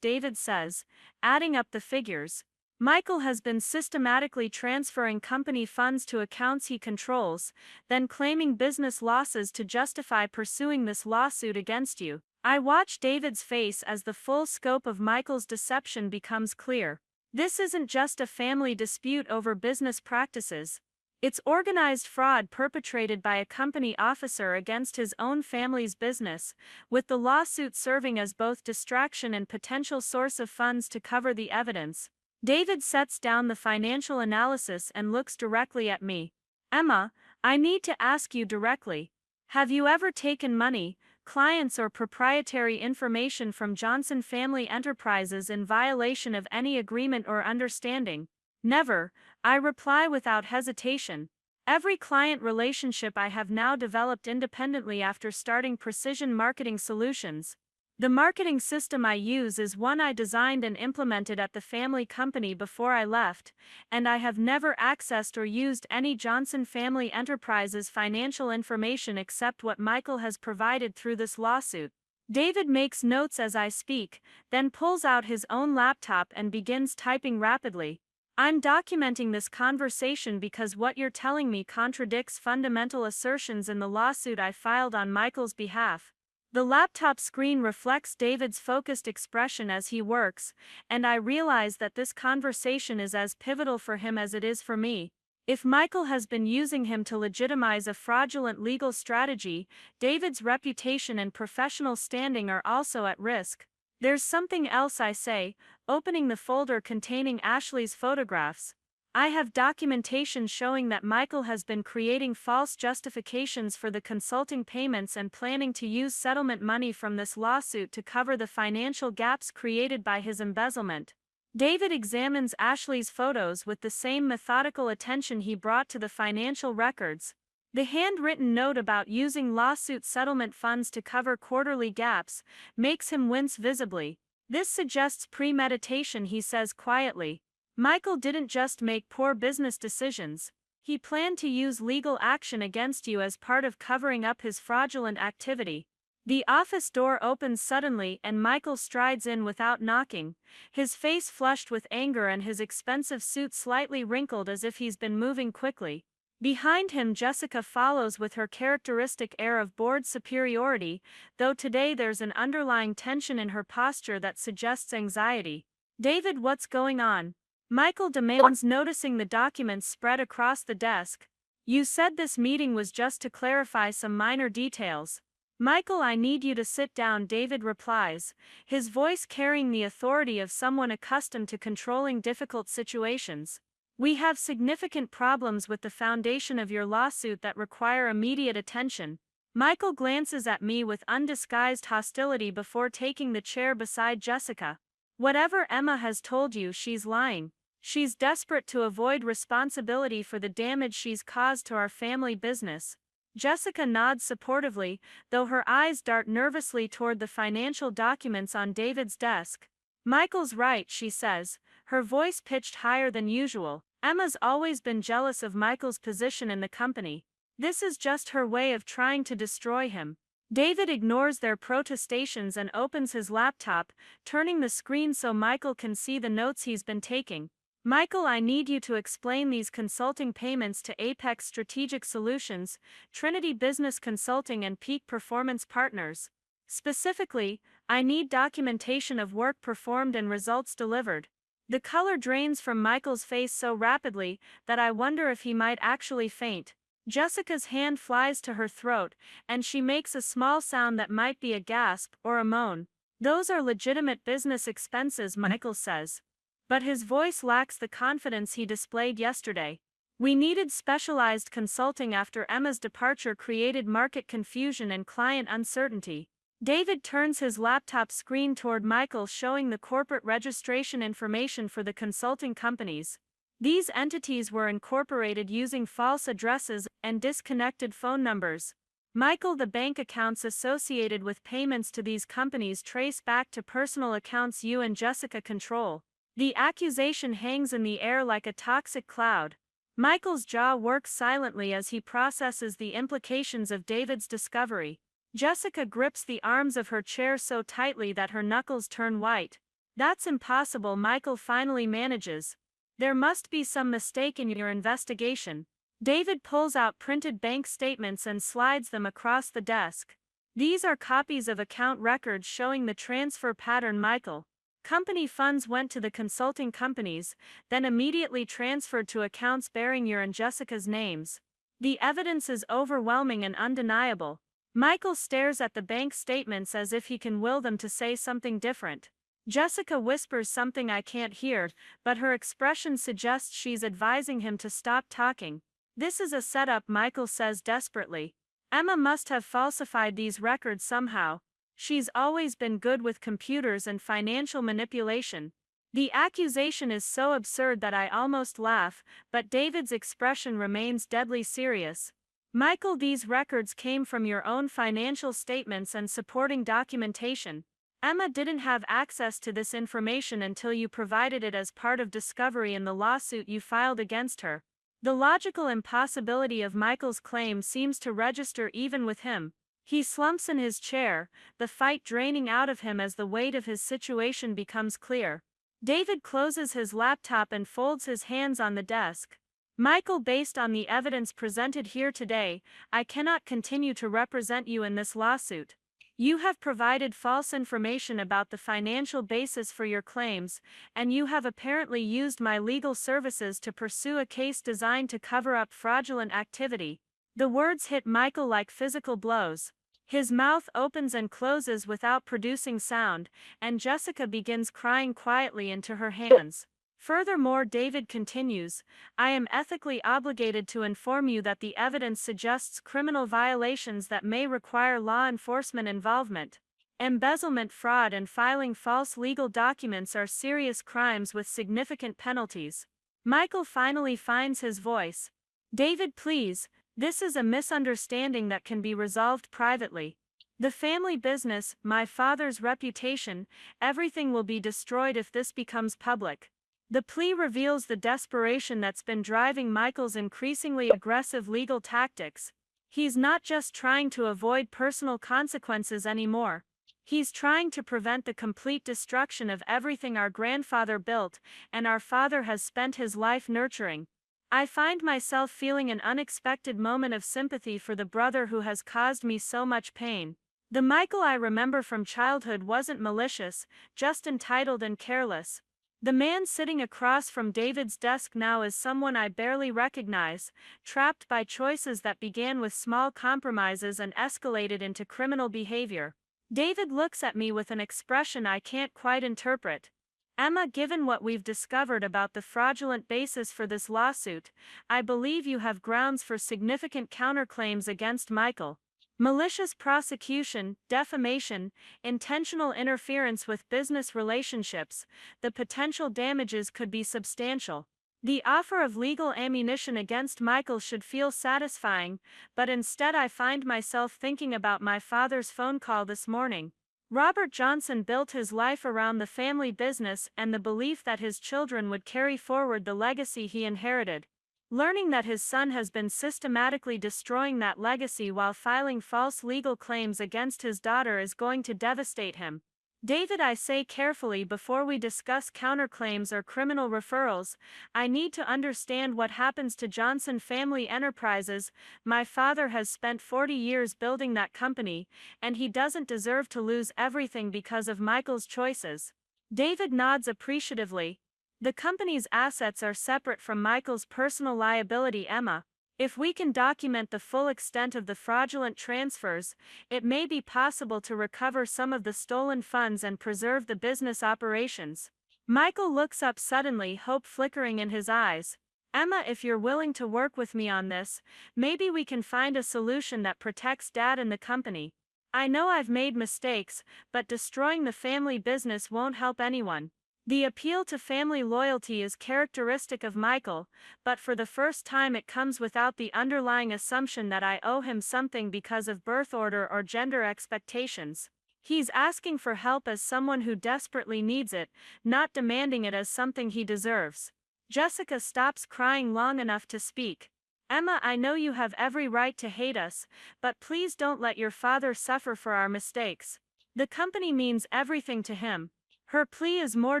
David says, adding up the figures. Michael has been systematically transferring company funds to accounts he controls, then claiming business losses to justify pursuing this lawsuit against you. I watch David's face as the full scope of Michael's deception becomes clear. This isn't just a family dispute over business practices. It's organized fraud perpetrated by a company officer against his own family's business, with the lawsuit serving as both distraction and potential source of funds to cover the evidence. David sets down the financial analysis and looks directly at me. Emma, I need to ask you directly. Have you ever taken money, clients or proprietary information from Johnson Family Enterprises in violation of any agreement or understanding? Never, I reply without hesitation. Every client relationship I have now developed independently after starting Precision Marketing Solutions. The marketing system I use is one I designed and implemented at the family company before I left, and I have never accessed or used any Johnson Family Enterprises financial information except what Michael has provided through this lawsuit. David makes notes as I speak, then pulls out his own laptop and begins typing rapidly. I'm documenting this conversation because what you're telling me contradicts fundamental assertions in the lawsuit I filed on Michael's behalf. The laptop screen reflects David's focused expression as he works, and I realize that this conversation is as pivotal for him as it is for me. If Michael has been using him to legitimize a fraudulent legal strategy, David's reputation and professional standing are also at risk. There's something else, I say, opening the folder containing Ashley's photographs. I have documentation showing that Michael has been creating false justifications for the consulting payments and planning to use settlement money from this lawsuit to cover the financial gaps created by his embezzlement. David examines Ashley's photos with the same methodical attention he brought to the financial records. The handwritten note about using lawsuit settlement funds to cover quarterly gaps makes him wince visibly. This suggests premeditation, he says quietly. Michael didn't just make poor business decisions. He planned to use legal action against you as part of covering up his fraudulent activity. The office door opens suddenly and Michael strides in without knocking, his face flushed with anger and his expensive suit slightly wrinkled as if he's been moving quickly. Behind him, Jessica follows with her characteristic air of bored superiority, though today there's an underlying tension in her posture that suggests anxiety. David, what's going on? Michael demands, noticing the documents spread across the desk. You said this meeting was just to clarify some minor details. Michael, I need you to sit down, David replies, his voice carrying the authority of someone accustomed to controlling difficult situations. We have significant problems with the foundation of your lawsuit that require immediate attention. Michael glances at me with undisguised hostility before taking the chair beside Jessica. Whatever Emma has told you, she's lying. She's desperate to avoid responsibility for the damage she's caused to our family business. Jessica nods supportively, though her eyes dart nervously toward the financial documents on David's desk. Michael's right, she says, her voice pitched higher than usual. Emma's always been jealous of Michael's position in the company. This is just her way of trying to destroy him. David ignores their protestations and opens his laptop, turning the screen so Michael can see the notes he's been taking. Michael, I need you to explain these consulting payments to Apex Strategic Solutions, Trinity Business Consulting and Peak Performance Partners. Specifically, I need documentation of work performed and results delivered. The color drains from Michael's face so rapidly that I wonder if he might actually faint. Jessica's hand flies to her throat, and she makes a small sound that might be a gasp or a moan. Those are legitimate business expenses, Michael says. But his voice lacks the confidence he displayed yesterday. We needed specialized consulting after Emma's departure created market confusion and client uncertainty. David turns his laptop screen toward Michael, showing the corporate registration information for the consulting companies. These entities were incorporated using false addresses and disconnected phone numbers. Michael, the bank accounts associated with payments to these companies trace back to personal accounts you and Jessica control. The accusation hangs in the air like a toxic cloud. Michael's jaw works silently as he processes the implications of David's discovery. Jessica grips the arms of her chair so tightly that her knuckles turn white. That's impossible, Michael finally manages. There must be some mistake in your investigation. David pulls out printed bank statements and slides them across the desk. These are copies of account records showing the transfer pattern, Michael. Company funds went to the consulting companies, then immediately transferred to accounts bearing your and Jessica's names. The evidence is overwhelming and undeniable. Michael stares at the bank statements as if he can will them to say something different. Jessica whispers something I can't hear, but her expression suggests she's advising him to stop talking. This is a setup, Michael says desperately. Emma must have falsified these records somehow. She's always been good with computers and financial manipulation. The accusation is so absurd that I almost laugh, but David's expression remains deadly serious. Michael, these records came from your own financial statements and supporting documentation. Emma didn't have access to this information until you provided it as part of discovery in the lawsuit you filed against her. The logical impossibility of Michael's claim seems to register even with him. He slumps in his chair, the fight draining out of him as the weight of his situation becomes clear. David closes his laptop and folds his hands on the desk. Michael, based on the evidence presented here today, I cannot continue to represent you in this lawsuit. You have provided false information about the financial basis for your claims, and you have apparently used my legal services to pursue a case designed to cover up fraudulent activity. The words hit Michael like physical blows. His mouth opens and closes without producing sound, and Jessica begins crying quietly into her hands. Furthermore, David continues, I am ethically obligated to inform you that the evidence suggests criminal violations that may require law enforcement involvement. Embezzlement, fraud, and filing false legal documents are serious crimes with significant penalties. Michael finally finds his voice. David, please. This is a misunderstanding that can be resolved privately. The family business, my father's reputation, everything will be destroyed if this becomes public. The plea reveals the desperation that's been driving Michael's increasingly aggressive legal tactics. He's not just trying to avoid personal consequences anymore. He's trying to prevent the complete destruction of everything our grandfather built and our father has spent his life nurturing. I find myself feeling an unexpected moment of sympathy for the brother who has caused me so much pain. The Michael I remember from childhood wasn't malicious, just entitled and careless. The man sitting across from David's desk now is someone I barely recognize, trapped by choices that began with small compromises and escalated into criminal behavior. David looks at me with an expression I can't quite interpret. Emma, given what we've discovered about the fraudulent basis for this lawsuit, I believe you have grounds for significant counterclaims against Michael. Malicious prosecution, defamation, intentional interference with business relationships, the potential damages could be substantial. The offer of legal ammunition against Michael should feel satisfying, but instead I find myself thinking about my father's phone call this morning. Robert Johnson built his life around the family business and the belief that his children would carry forward the legacy he inherited. Learning that his son has been systematically destroying that legacy while filing false legal claims against his daughter is going to devastate him. David, I say carefully before we discuss counterclaims or criminal referrals, I need to understand what happens to Johnson Family Enterprises. My father has spent 40 years building that company, and he doesn't deserve to lose everything because of Michael's choices. David nods appreciatively. The company's assets are separate from Michael's personal liability, Emma. If we can document the full extent of the fraudulent transfers, it may be possible to recover some of the stolen funds and preserve the business operations. Michael looks up suddenly, hope flickering in his eyes. Emma, if you're willing to work with me on this, maybe we can find a solution that protects Dad and the company. I know I've made mistakes, but destroying the family business won't help anyone. The appeal to family loyalty is characteristic of Michael, but for the first time it comes without the underlying assumption that I owe him something because of birth order or gender expectations. He's asking for help as someone who desperately needs it, not demanding it as something he deserves. Jessica stops crying long enough to speak. Emma, I know you have every right to hate us, but please don't let your father suffer for our mistakes. The company means everything to him. Her plea is more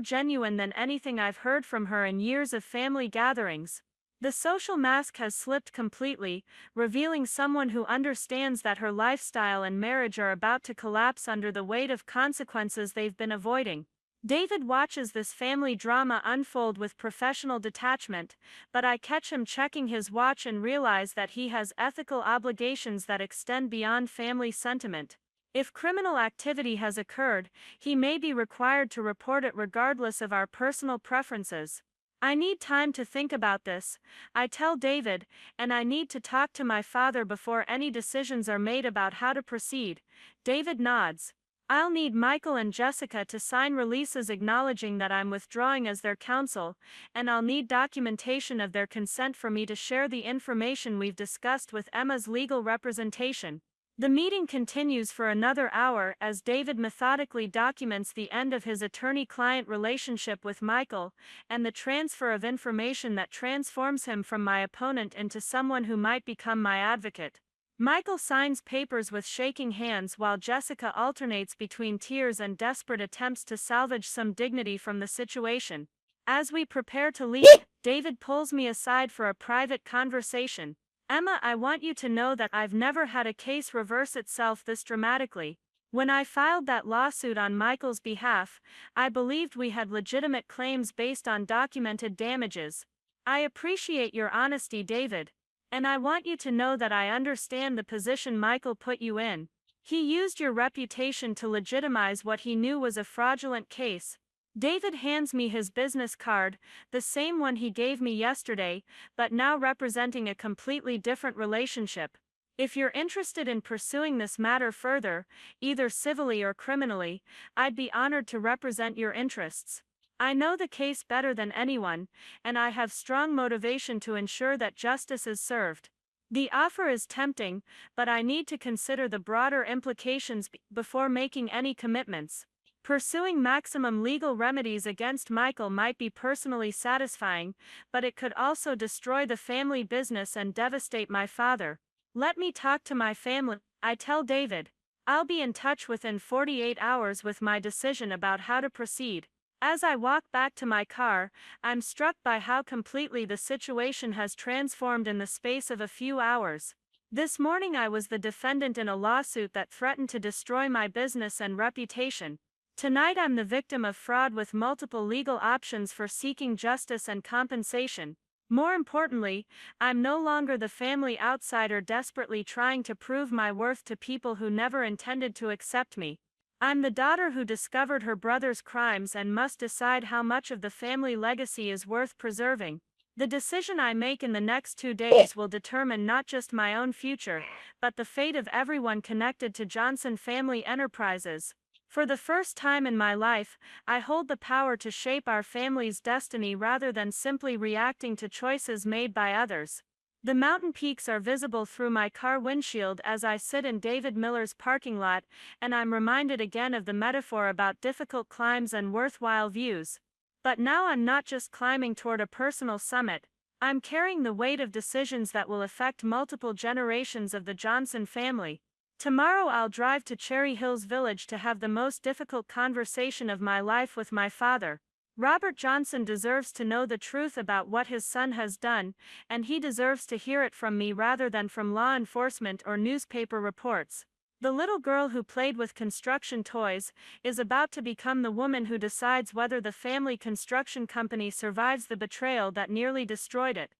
genuine than anything I've heard from her in years of family gatherings. The social mask has slipped completely, revealing someone who understands that her lifestyle and marriage are about to collapse under the weight of consequences they've been avoiding. David watches this family drama unfold with professional detachment, but I catch him checking his watch and realize that he has ethical obligations that extend beyond family sentiment. If criminal activity has occurred, he may be required to report it regardless of our personal preferences. I need time to think about this, I tell David, and I need to talk to my father before any decisions are made about how to proceed. David nods. I'll need Michael and Jessica to sign releases acknowledging that I'm withdrawing as their counsel, and I'll need documentation of their consent for me to share the information we've discussed with Emma's legal representation. The meeting continues for another hour as David methodically documents the end of his attorney-client relationship with Michael, and the transfer of information that transforms him from my opponent into someone who might become my advocate. Michael signs papers with shaking hands while Jessica alternates between tears and desperate attempts to salvage some dignity from the situation. As we prepare to leave, David pulls me aside for a private conversation. Emma, I want you to know that I've never had a case reverse itself this dramatically. When I filed that lawsuit on Michael's behalf, I believed we had legitimate claims based on documented damages. I appreciate your honesty, David. And I want you to know that I understand the position Michael put you in. He used your reputation to legitimize what he knew was a fraudulent case. David hands me his business card, the same one he gave me yesterday, but now representing a completely different relationship. If you're interested in pursuing this matter further, either civilly or criminally, I'd be honored to represent your interests. I know the case better than anyone, and I have strong motivation to ensure that justice is served. The offer is tempting, but I need to consider the broader implications before making any commitments. Pursuing maximum legal remedies against Michael might be personally satisfying, but it could also destroy the family business and devastate my father. Let me talk to my family, I tell David. I'll be in touch within 48 hours with my decision about how to proceed. As I walk back to my car, I'm struck by how completely the situation has transformed in the space of a few hours. This morning I was the defendant in a lawsuit that threatened to destroy my business and reputation. Tonight I'm the victim of fraud with multiple legal options for seeking justice and compensation. More importantly, I'm no longer the family outsider desperately trying to prove my worth to people who never intended to accept me. I'm the daughter who discovered her brother's crimes and must decide how much of the family legacy is worth preserving. The decision I make in the next 2 days will determine not just my own future, but the fate of everyone connected to Johnson Family Enterprises. For the first time in my life, I hold the power to shape our family's destiny rather than simply reacting to choices made by others. The mountain peaks are visible through my car windshield as I sit in David Miller's parking lot, and I'm reminded again of the metaphor about difficult climbs and worthwhile views. But now I'm not just climbing toward a personal summit, I'm carrying the weight of decisions that will affect multiple generations of the Johnson family. Tomorrow I'll drive to Cherry Hills Village to have the most difficult conversation of my life with my father. Robert Johnson deserves to know the truth about what his son has done, and he deserves to hear it from me rather than from law enforcement or newspaper reports. The little girl who played with construction toys is about to become the woman who decides whether the family construction company survives the betrayal that nearly destroyed it.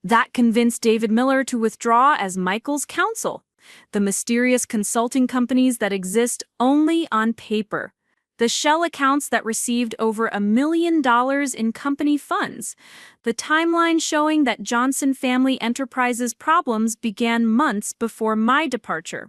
That convinced David Miller to withdraw as Michael's counsel. The mysterious consulting companies that exist only on paper. The shell accounts that received over $1 million in company funds. The timeline showing that Johnson Family Enterprises problems began months before my departure.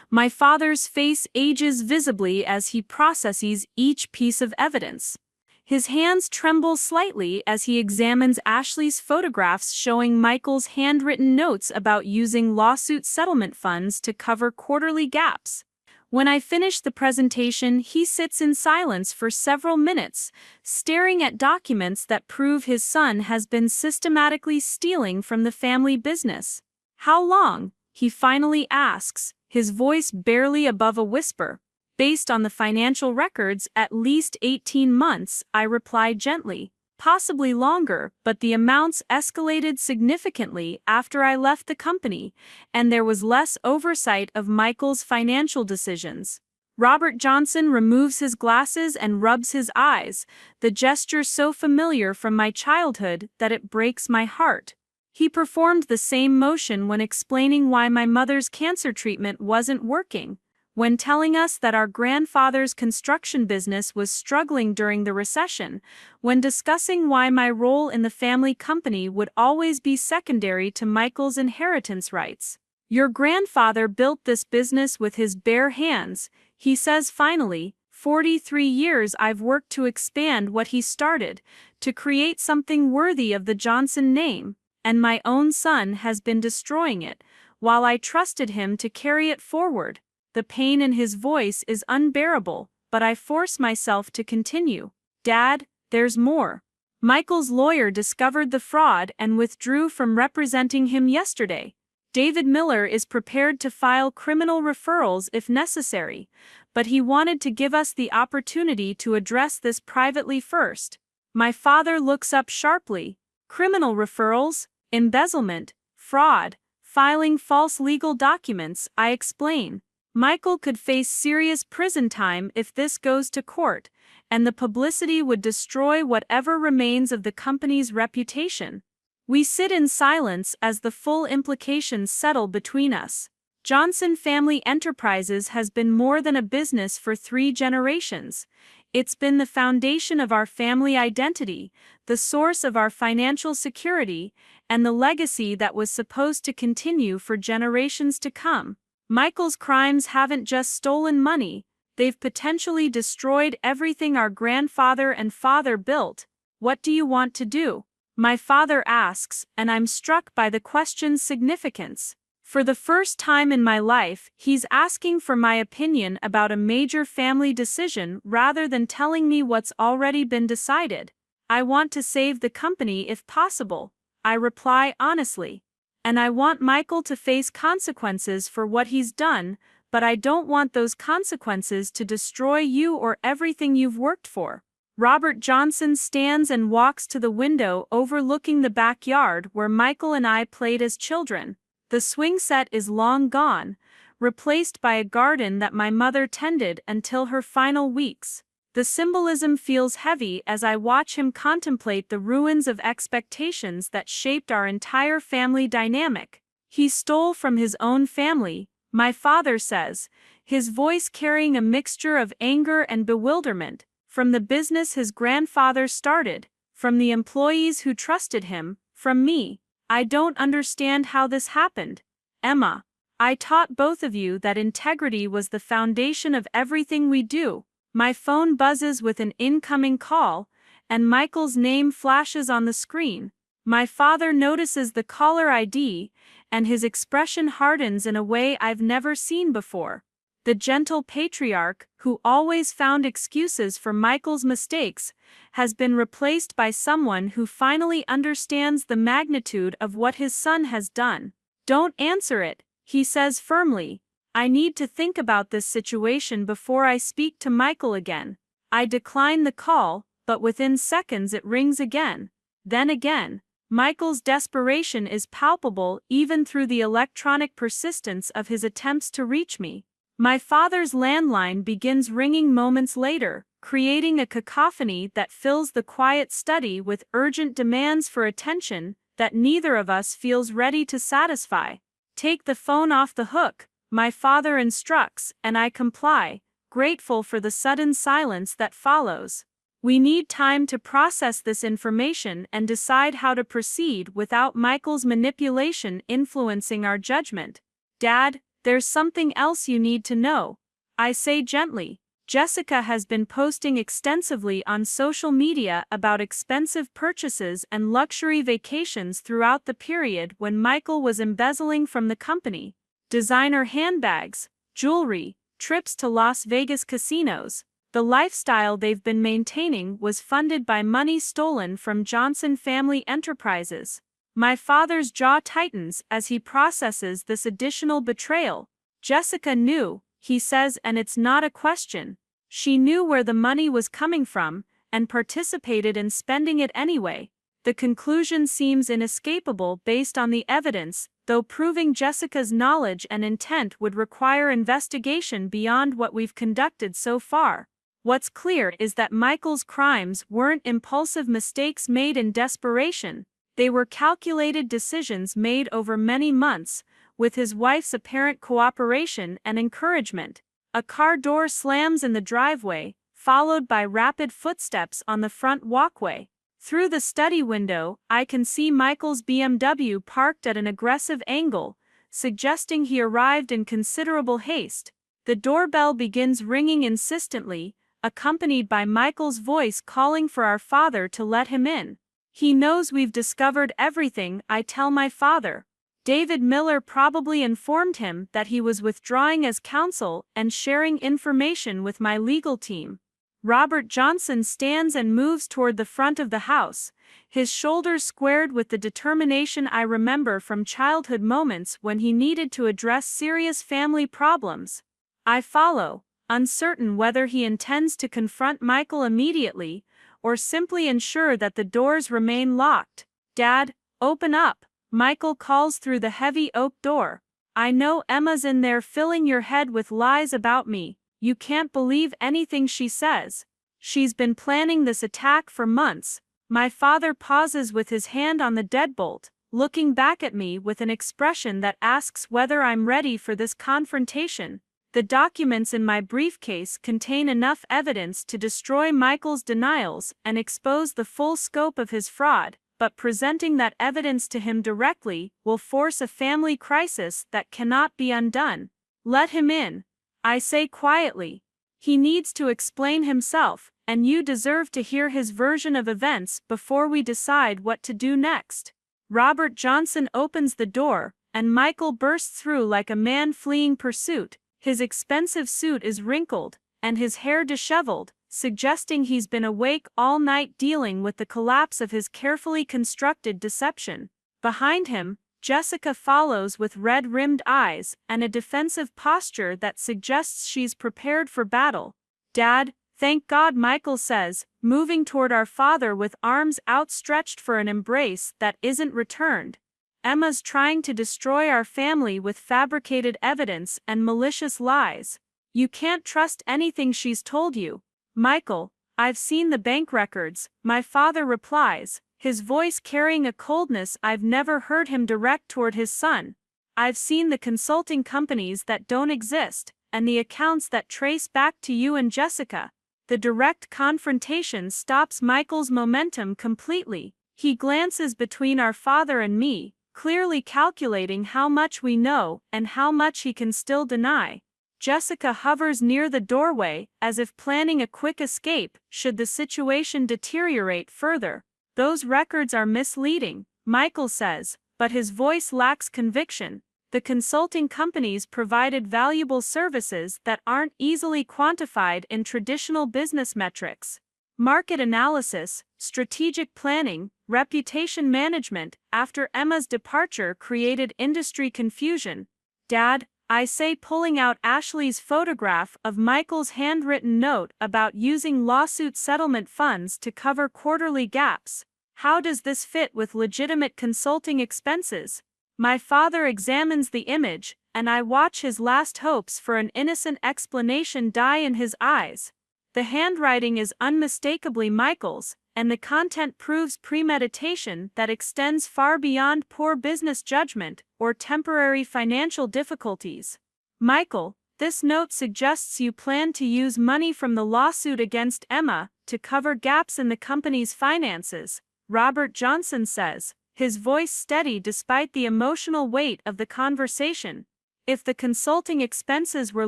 My father's face ages visibly as he processes each piece of evidence. His hands tremble slightly as he examines Ashley's photographs showing Michael's handwritten notes about using lawsuit settlement funds to cover quarterly gaps. When I finish the presentation, he sits in silence for several minutes, staring at documents that prove his son has been systematically stealing from the family business. "How long?" he finally asks, his voice barely above a whisper. "Based on the financial records, at least 18 months, I reply gently. Possibly longer, but the amounts escalated significantly after I left the company, and there was less oversight of Michael's financial decisions." Robert Johnson removes his glasses and rubs his eyes, the gesture so familiar from my childhood that it breaks my heart. He performed the same motion when explaining why my mother's cancer treatment wasn't working, when telling us that our grandfather's construction business was struggling during the recession, when discussing why my role in the family company would always be secondary to Michael's inheritance rights. "Your grandfather built this business with his bare hands," he says finally. 43 years I've worked to expand what he started, to create something worthy of the Johnson name, and my own son has been destroying it, while I trusted him to carry it forward. The pain in his voice is unbearable, but I force myself to continue. "Dad, there's more. Michael's lawyer discovered the fraud and withdrew from representing him yesterday. David Miller is prepared to file criminal referrals if necessary, but he wanted to give us the opportunity to address this privately first." My father looks up sharply. "Criminal referrals, embezzlement, fraud, filing false legal documents," I explain. "Michael could face serious prison time if this goes to court, and the publicity would destroy whatever remains of the company's reputation." We sit in silence as the full implications settle between us. Johnson Family Enterprises has been more than a business for 3 generations. It's been the foundation of our family identity, the source of our financial security, and the legacy that was supposed to continue for generations to come. Michael's crimes haven't just stolen money, they've potentially destroyed everything our grandfather and father built. "What do you want to do?" my father asks, and I'm struck by the question's significance. For the first time in my life, he's asking for my opinion about a major family decision rather than telling me what's already been decided. "I want to save the company if possible," I reply honestly. And I want Michael to face consequences for what he's done, but I don't want those consequences to destroy you or everything you've worked for. Robert Johnson stands and walks to the window overlooking the backyard where Michael and I played as children. The swing set is long gone, replaced by a garden that my mother tended until her final weeks. The symbolism feels heavy as I watch him contemplate the ruins of expectations that shaped our entire family dynamic. He stole from his own family, my father says, his voice carrying a mixture of anger and bewilderment, from the business his grandfather started, from the employees who trusted him, from me. I don't understand how this happened. Emma, I taught both of you that integrity was the foundation of everything we do. My phone buzzes with an incoming call, and Michael's name flashes on the screen. My father notices the caller ID, and his expression hardens in a way I've never seen before. The gentle patriarch, who always found excuses for Michael's mistakes, has been replaced by someone who finally understands the magnitude of what his son has done. Don't answer it, he says firmly. I need to think about this situation before I speak to Michael again. I decline the call, but within seconds it rings again. Then again. Michael's desperation is palpable even through the electronic persistence of his attempts to reach me. My father's landline begins ringing moments later, creating a cacophony that fills the quiet study with urgent demands for attention that neither of us feels ready to satisfy. Take the phone off the hook, my father instructs, and I comply, grateful for the sudden silence that follows. We need time to process this information and decide how to proceed without Michael's manipulation influencing our judgment. Dad, there's something else you need to know, I say gently. Jessica has been posting extensively on social media about expensive purchases and luxury vacations throughout the period when Michael was embezzling from the company. Designer handbags, jewelry, trips to Las Vegas casinos. The lifestyle they've been maintaining was funded by money stolen from Johnson Family Enterprises. My father's jaw tightens as he processes this additional betrayal. Jessica knew, he says, and it's not a question. She knew where the money was coming from, and participated in spending it anyway. The conclusion seems inescapable based on the evidence, though proving Jessica's knowledge and intent would require investigation beyond what we've conducted so far. What's clear is that Michael's crimes weren't impulsive mistakes made in desperation. They were calculated decisions made over many months, with his wife's apparent cooperation and encouragement. A car door slams in the driveway, followed by rapid footsteps on the front walkway. Through the study window, I can see Michael's BMW parked at an aggressive angle, suggesting he arrived in considerable haste. The doorbell begins ringing insistently, accompanied by Michael's voice calling for our father to let him in. He knows we've discovered everything, I tell my father. David Miller probably informed him that he was withdrawing as counsel and sharing information with my legal team. Robert Johnson stands and moves toward the front of the house, his shoulders squared with the determination I remember from childhood moments when he needed to address serious family problems. I follow, uncertain whether he intends to confront Michael immediately, or simply ensure that the doors remain locked. Dad, open up, Michael calls through the heavy oak door. I know Emma's in there filling your head with lies about me. You can't believe anything she says. She's been planning this attack for months. My father pauses with his hand on the deadbolt, looking back at me with an expression that asks whether I'm ready for this confrontation. The documents in my briefcase contain enough evidence to destroy Michael's denials and expose the full scope of his fraud, but presenting that evidence to him directly will force a family crisis that cannot be undone. Let him in, I say quietly. He needs to explain himself, and you deserve to hear his version of events before we decide what to do next. Robert Johnson opens the door, and Michael bursts through like a man fleeing pursuit. His expensive suit is wrinkled, and his hair disheveled, suggesting he's been awake all night dealing with the collapse of his carefully constructed deception. Behind him, Jessica follows with red-rimmed eyes and a defensive posture that suggests she's prepared for battle. Dad, thank God, Michael says, moving toward our father with arms outstretched for an embrace that isn't returned. Emma's trying to destroy our family with fabricated evidence and malicious lies. You can't trust anything she's told you. Michael, I've seen the bank records, my father replies, his voice carrying a coldness I've never heard him direct toward his son. I've seen the consulting companies that don't exist, and the accounts that trace back to you and Jessica. The direct confrontation stops Michael's momentum completely. He glances between our father and me, clearly calculating how much we know and how much he can still deny. Jessica hovers near the doorway, as if planning a quick escape should the situation deteriorate further. Those records are misleading, Michael says, but his voice lacks conviction. The consulting companies provided valuable services that aren't easily quantified in traditional business metrics. Market analysis, strategic planning, reputation management after Emma's departure created industry confusion. Dad, I say, pulling out Ashley's photograph of Michael's handwritten note about using lawsuit settlement funds to cover quarterly gaps. How does this fit with legitimate consulting expenses? My father examines the image, and I watch his last hopes for an innocent explanation die in his eyes. The handwriting is unmistakably Michael's, and the content proves premeditation that extends far beyond poor business judgment or temporary financial difficulties. Michael, this note suggests you plan to use money from the lawsuit against Emma to cover gaps in the company's finances, Robert Johnson says, his voice steady despite the emotional weight of the conversation. If the consulting expenses were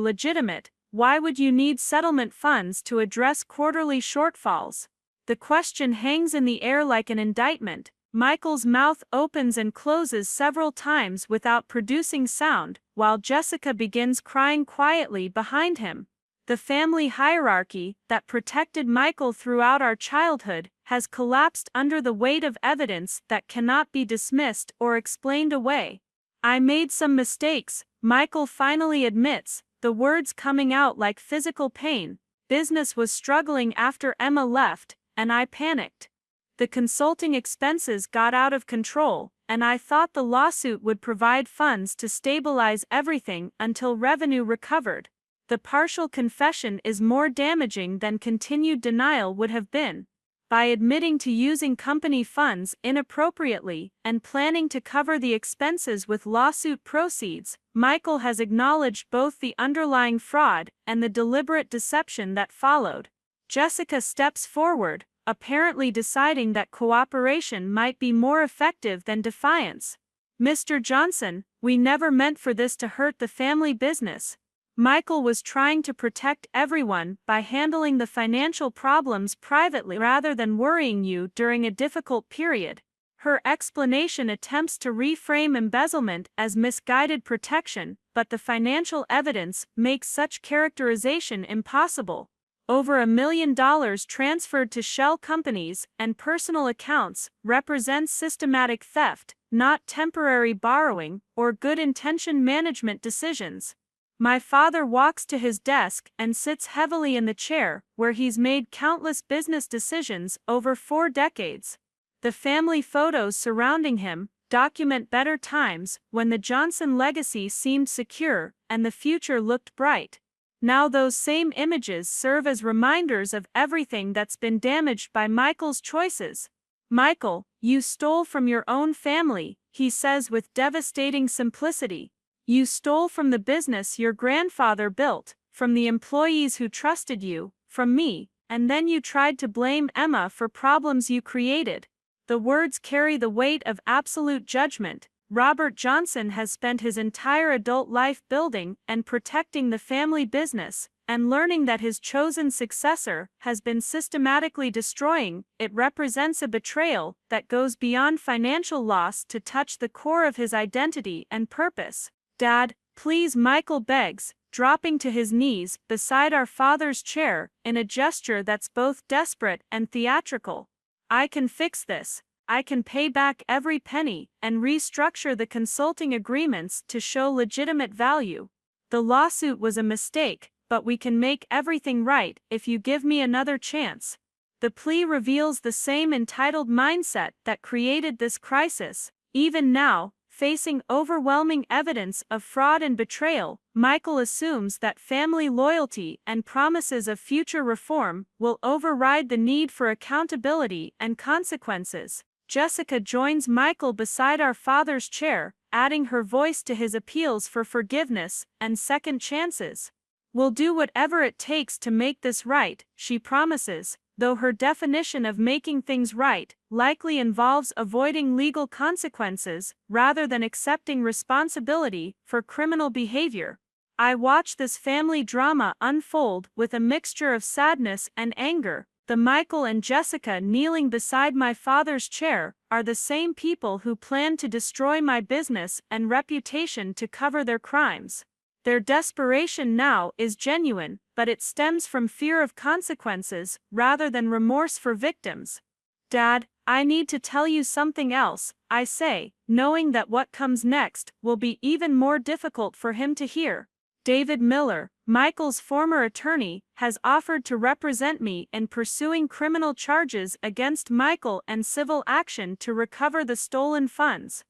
legitimate, why would you need settlement funds to address quarterly shortfalls? The question hangs in the air like an indictment. Michael's mouth opens and closes several times without producing sound, while Jessica begins crying quietly behind him. The family hierarchy that protected Michael throughout our childhood has collapsed under the weight of evidence that cannot be dismissed or explained away. I made some mistakes, Michael finally admits, the words coming out like physical pain. Business was struggling after Emma left, and I panicked. The consulting expenses got out of control, and I thought the lawsuit would provide funds to stabilize everything until revenue recovered. The partial confession is more damaging than continued denial would have been. By admitting to using company funds inappropriately and planning to cover the expenses with lawsuit proceeds, Michael has acknowledged both the underlying fraud and the deliberate deception that followed. Jessica steps forward, apparently deciding that cooperation might be more effective than defiance. Mr. Johnson, we never meant for this to hurt the family business. Michael was trying to protect everyone by handling the financial problems privately rather than worrying you during a difficult period. Her explanation attempts to reframe embezzlement as misguided protection, but the financial evidence makes such characterization impossible. Over $1 million transferred to shell companies and personal accounts represents systematic theft, not temporary borrowing or good-intentioned management decisions. My father walks to his desk and sits heavily in the chair where he's made countless business decisions over 4 decades. The family photos surrounding him document better times when the Johnson legacy seemed secure and the future looked bright. Now those same images serve as reminders of everything that's been damaged by Michael's choices. Michael, you stole from your own family, he says with devastating simplicity. You stole from the business your grandfather built, from the employees who trusted you, from me, and then you tried to blame Emma for problems you created. The words carry the weight of absolute judgment. Robert Johnson has spent his entire adult life building and protecting the family business, and learning that his chosen successor has been systematically destroying it represents a betrayal that goes beyond financial loss to touch the core of his identity and purpose. Dad, please, Michael begs, dropping to his knees beside our father's chair in a gesture that's both desperate and theatrical. I can fix this. I can pay back every penny and restructure the consulting agreements to show legitimate value. The lawsuit was a mistake, but we can make everything right if you give me another chance. The plea reveals the same entitled mindset that created this crisis. Even now, facing overwhelming evidence of fraud and betrayal, Michael assumes that family loyalty and promises of future reform will override the need for accountability and consequences. Jessica joins Michael beside our father's chair, adding her voice to his appeals for forgiveness and second chances. "We'll do whatever it takes to make this right," she promises, though her definition of making things right likely involves avoiding legal consequences rather than accepting responsibility for criminal behavior. I watch this family drama unfold with a mixture of sadness and anger. The Michael and Jessica kneeling beside my father's chair are the same people who planned to destroy my business and reputation to cover their crimes. Their desperation now is genuine, but it stems from fear of consequences rather than remorse for victims. "Dad, I need to tell you something else," I say, knowing that what comes next will be even more difficult for him to hear. "David Miller, Michael's former attorney, has offered to represent me in pursuing criminal charges against Michael and civil action to recover the stolen funds."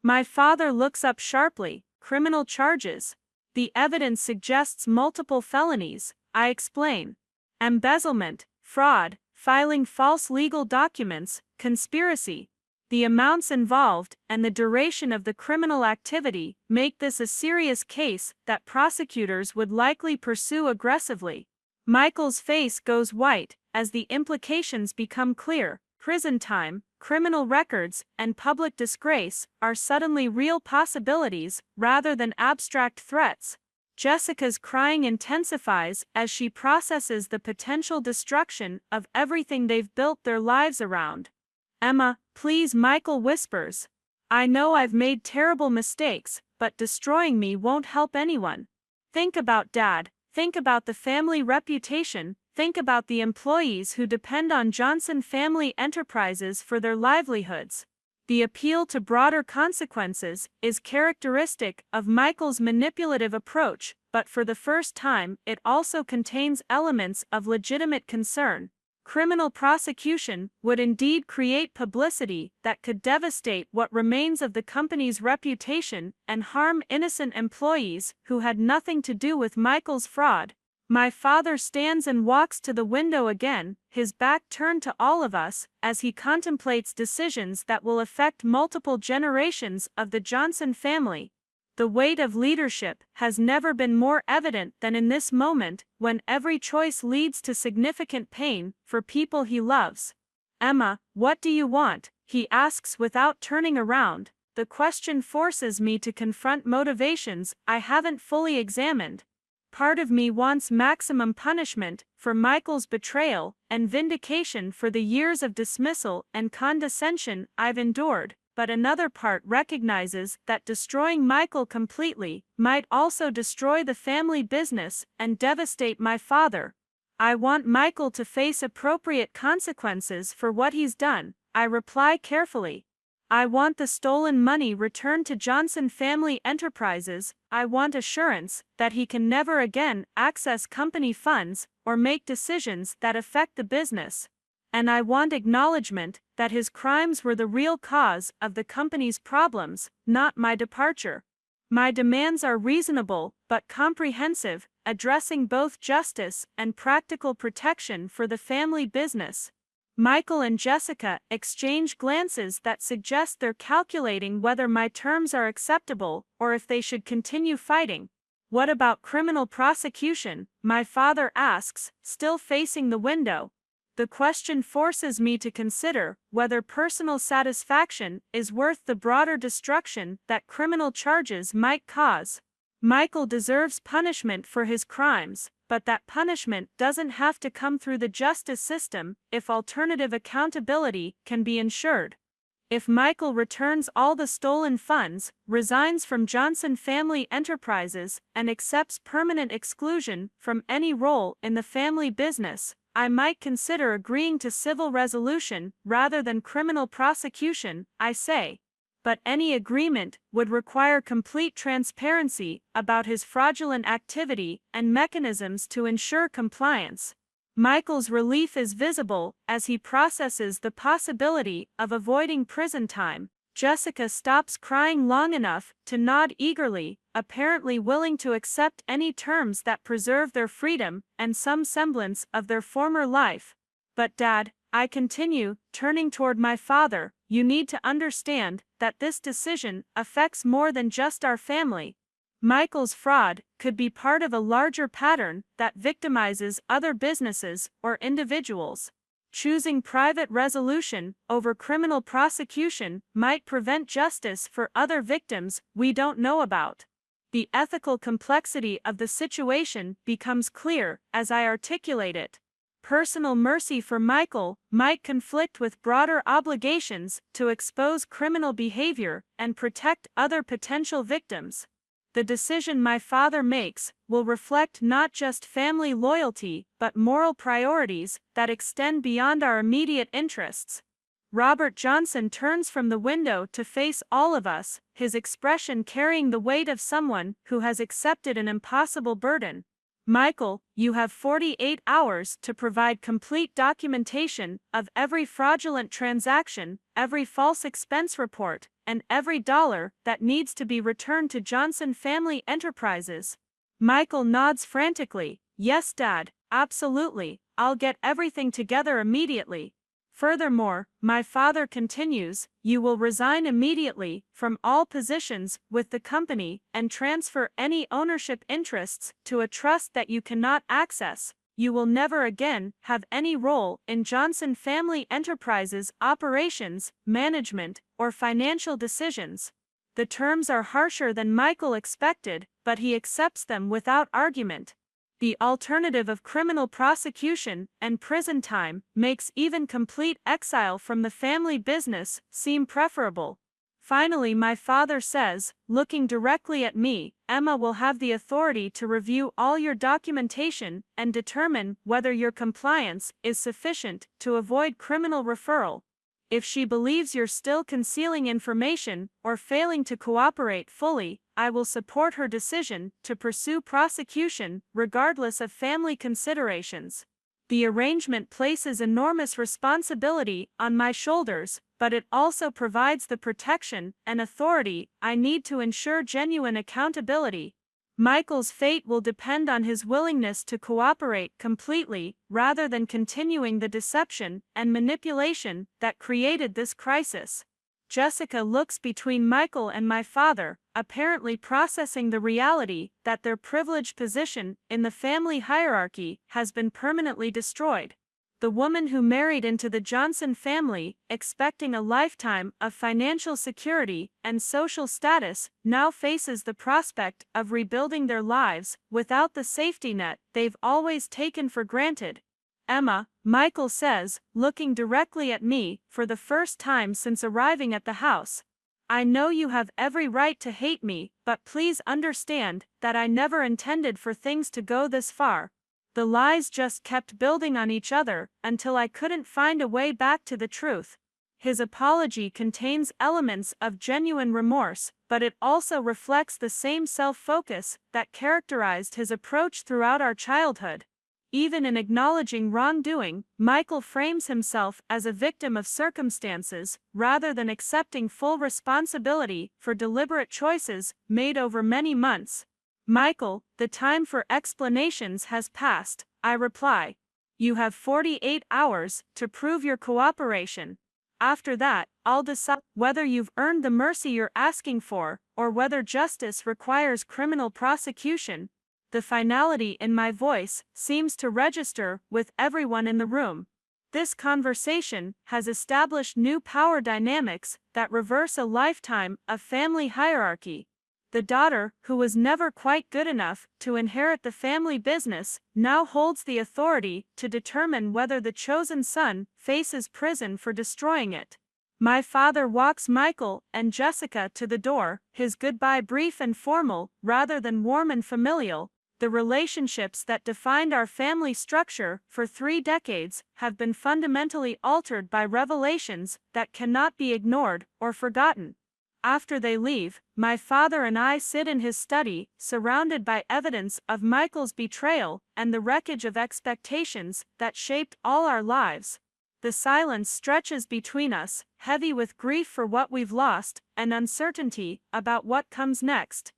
My father looks up sharply. "Criminal charges? The evidence suggests multiple felonies," I explain. "Embezzlement, fraud, filing false legal documents, conspiracy." The amounts involved and the duration of the criminal activity make this a serious case that prosecutors would likely pursue aggressively. Michael's face goes white as the implications become clear. Prison time, criminal records, and public disgrace are suddenly real possibilities rather than abstract threats. Jessica's crying intensifies as she processes the potential destruction of everything they've built their lives around. "Emma, please," Michael whispers. "I know I've made terrible mistakes, but destroying me won't help anyone. Think about Dad, think about the family reputation, think about the employees who depend on Johnson Family Enterprises for their livelihoods." The appeal to broader consequences is characteristic of Michael's manipulative approach, but for the first time it also contains elements of legitimate concern. Criminal prosecution would indeed create publicity that could devastate what remains of the company's reputation and harm innocent employees who had nothing to do with Michael's fraud. My father stands and walks to the window again, his back turned to all of us, as he contemplates decisions that will affect multiple generations of the Johnson family. The weight of leadership has never been more evident than in this moment, when every choice leads to significant pain for people he loves. "Emma, what do you want?" he asks without turning around. The question forces me to confront motivations I haven't fully examined. Part of me wants maximum punishment for Michael's betrayal and vindication for the years of dismissal and condescension I've endured, but another part recognizes that destroying Michael completely might also destroy the family business and devastate my father. "I want Michael to face appropriate consequences for what he's done," I reply carefully. "I want the stolen money returned to Johnson Family Enterprises. I want assurance that he can never again access company funds or make decisions that affect the business. And I want acknowledgement that his crimes were the real cause of the company's problems, not my departure." My demands are reasonable but comprehensive, addressing both justice and practical protection for the family business. Michael and Jessica exchange glances that suggest they're calculating whether my terms are acceptable or if they should continue fighting. "What about criminal prosecution?" my father asks, still facing the window. The question forces me to consider whether personal satisfaction is worth the broader destruction that criminal charges might cause. Michael deserves punishment for his crimes, but that punishment doesn't have to come through the justice system if alternative accountability can be ensured. If Michael returns all the stolen funds, resigns from Johnson Family Enterprises, and accepts permanent exclusion from any role in the family business, I might consider agreeing to civil resolution rather than criminal prosecution, I say. But any agreement would require complete transparency about his fraudulent activity and mechanisms to ensure compliance. Michael's relief is visible as he processes the possibility of avoiding prison time. Jessica stops crying long enough to nod eagerly, apparently willing to accept any terms that preserve their freedom and some semblance of their former life. But Dad, I continue, turning toward my father, you need to understand that this decision affects more than just our family. Michael's fraud could be part of a larger pattern that victimizes other businesses or individuals. Choosing private resolution over criminal prosecution might prevent justice for other victims we don't know about. The ethical complexity of the situation becomes clear as I articulate it. Personal mercy for Michael might conflict with broader obligations to expose criminal behavior and protect other potential victims. The decision my father makes will reflect not just family loyalty but moral priorities that extend beyond our immediate interests. Robert Johnson turns from the window to face all of us, his expression carrying the weight of someone who has accepted an impossible burden. Michael, you have 48 hours to provide complete documentation of every fraudulent transaction, every false expense report, and every dollar that needs to be returned to Johnson Family Enterprises. Michael nods frantically. Yes, Dad, absolutely, I'll get everything together immediately. Furthermore, my father continues, you will resign immediately from all positions with the company and transfer any ownership interests to a trust that you cannot access. You will never again have any role in Johnson Family Enterprises' operations, management, or financial decisions. The terms are harsher than Michael expected, but he accepts them without argument. The alternative of criminal prosecution and prison time makes even complete exile from the family business seem preferable. Finally, my father says, looking directly at me, Emma will have the authority to review all your documentation and determine whether your compliance is sufficient to avoid criminal referral. If she believes you're still concealing information or failing to cooperate fully, I will support her decision to pursue prosecution regardless of family considerations. The arrangement places enormous responsibility on my shoulders, but it also provides the protection and authority I need to ensure genuine accountability. Michael's fate will depend on his willingness to cooperate completely, rather than continuing the deception and manipulation that created this crisis. Jessica looks between Michael and my father, apparently processing the reality that their privileged position in the family hierarchy has been permanently destroyed. The woman who married into the Johnson family, expecting a lifetime of financial security and social status, now faces the prospect of rebuilding their lives without the safety net they've always taken for granted. Emma, Michael says, looking directly at me for the first time since arriving at the house. I know you have every right to hate me, but please understand that I never intended for things to go this far. The lies just kept building on each other until I couldn't find a way back to the truth. His apology contains elements of genuine remorse, but it also reflects the same self-focus that characterized his approach throughout our childhood. Even in acknowledging wrongdoing, Michael frames himself as a victim of circumstances, rather than accepting full responsibility for deliberate choices made over many months. Michael, the time for explanations has passed, I reply. You have 48 hours to prove your cooperation. After that, I'll decide whether you've earned the mercy you're asking for, or whether justice requires criminal prosecution. The finality in my voice seems to register with everyone in the room. This conversation has established new power dynamics that reverse a lifetime of family hierarchy. The daughter, who was never quite good enough to inherit the family business, now holds the authority to determine whether the chosen son faces prison for destroying it. My father walks Michael and Jessica to the door, his goodbye brief and formal, rather than warm and familial. The relationships that defined our family structure for 3 decades have been fundamentally altered by revelations that cannot be ignored or forgotten. After they leave, my father and I sit in his study, surrounded by evidence of Michael's betrayal and the wreckage of expectations that shaped all our lives. The silence stretches between us, heavy with grief for what we've lost and uncertainty about what comes next.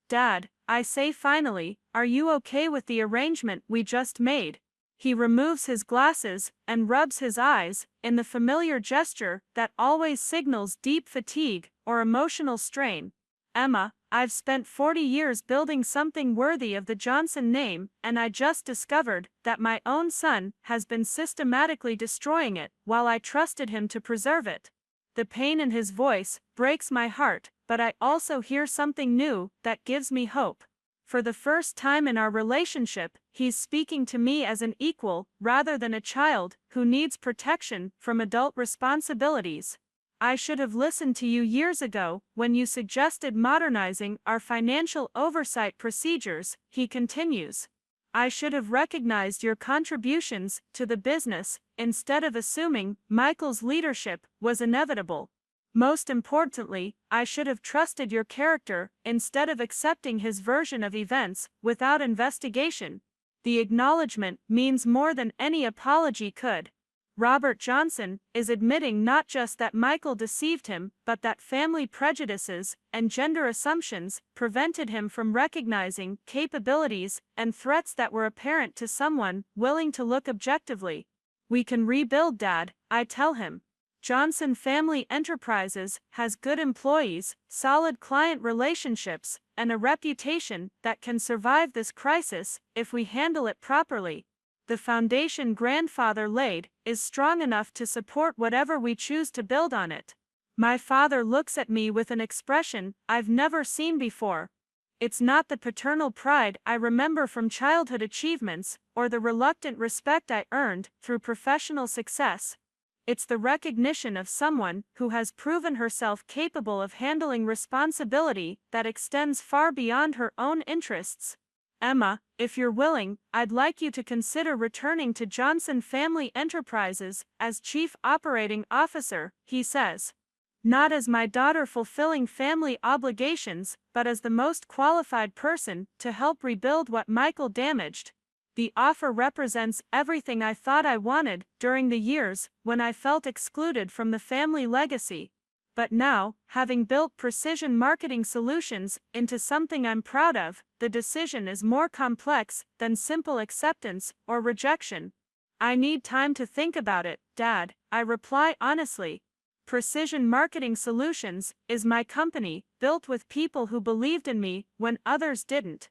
Dad, I say finally, are you okay with the arrangement we just made? He removes his glasses and rubs his eyes in the familiar gesture that always signals deep fatigue or emotional strain. Emma, I've spent 40 years building something worthy of the Johnson name, and I just discovered that my own son has been systematically destroying it while I trusted him to preserve it. The pain in his voice breaks my heart, but I also hear something new that gives me hope. For the first time in our relationship, he's speaking to me as an equal rather than a child who needs protection from adult responsibilities. I should have listened to you years ago when you suggested modernizing our financial oversight procedures, he continues. I should have recognized your contributions to the business instead of assuming Michael's leadership was inevitable. Most importantly, I should have trusted your character instead of accepting his version of events without investigation. The acknowledgement means more than any apology could. Robert Johnson is admitting not just that Michael deceived him, but that family prejudices and gender assumptions prevented him from recognizing capabilities and threats that were apparent to someone willing to look objectively. We can rebuild, Dad, I tell him. Johnson Family Enterprises has good employees, solid client relationships, and a reputation that can survive this crisis if we handle it properly. The foundation grandfather laid is strong enough to support whatever we choose to build on it. My father looks at me with an expression I've never seen before. It's not the paternal pride I remember from childhood achievements or the reluctant respect I earned through professional success. It's the recognition of someone who has proven herself capable of handling responsibility that extends far beyond her own interests. Emma, if you're willing, I'd like you to consider returning to Johnson Family Enterprises as Chief Operating Officer, he says. Not as my daughter fulfilling family obligations, but as the most qualified person to help rebuild what Michael damaged. The offer represents everything I thought I wanted during the years when I felt excluded from the family legacy. But now, having built Precision Marketing Solutions into something I'm proud of, the decision is more complex than simple acceptance or rejection. I need time to think about it, Dad, I reply honestly. Precision Marketing Solutions is my company, built with people who believed in me when others didn't.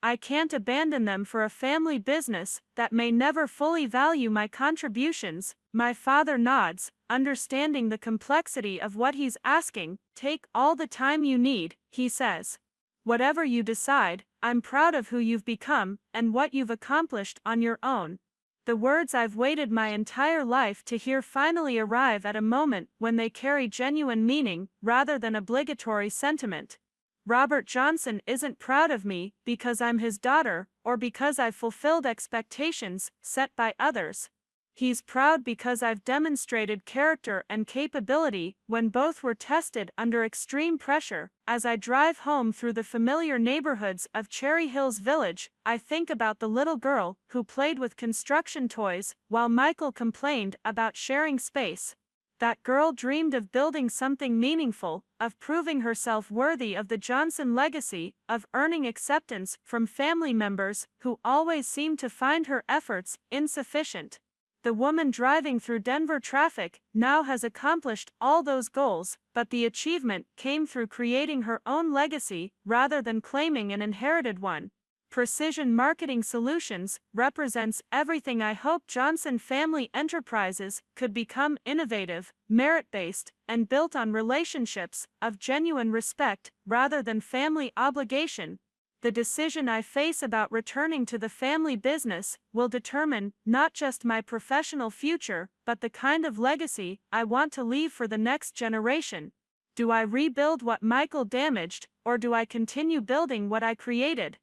I can't abandon them for a family business that may never fully value my contributions. My father nods, understanding the complexity of what he's asking. Take all the time you need, he says. Whatever you decide, I'm proud of who you've become and what you've accomplished on your own. The words I've waited my entire life to hear finally arrive at a moment when they carry genuine meaning rather than obligatory sentiment. Robert Johnson isn't proud of me because I'm his daughter or because I've fulfilled expectations set by others. He's proud because I've demonstrated character and capability when both were tested under extreme pressure. As I drive home through the familiar neighborhoods of Cherry Hills Village, I think about the little girl who played with construction toys while Michael complained about sharing space. That girl dreamed of building something meaningful, of proving herself worthy of the Johnson legacy, of earning acceptance from family members who always seemed to find her efforts insufficient. The woman driving through Denver traffic now has accomplished all those goals, but the achievement came through creating her own legacy rather than claiming an inherited one. Precision Marketing Solutions represents everything I hope Johnson Family Enterprises could become: innovative, merit-based, and built on relationships of genuine respect rather than family obligation. The decision I face about returning to the family business will determine not just my professional future, but the kind of legacy I want to leave for the next generation. Do I rebuild what Michael damaged, or do I continue building what I created?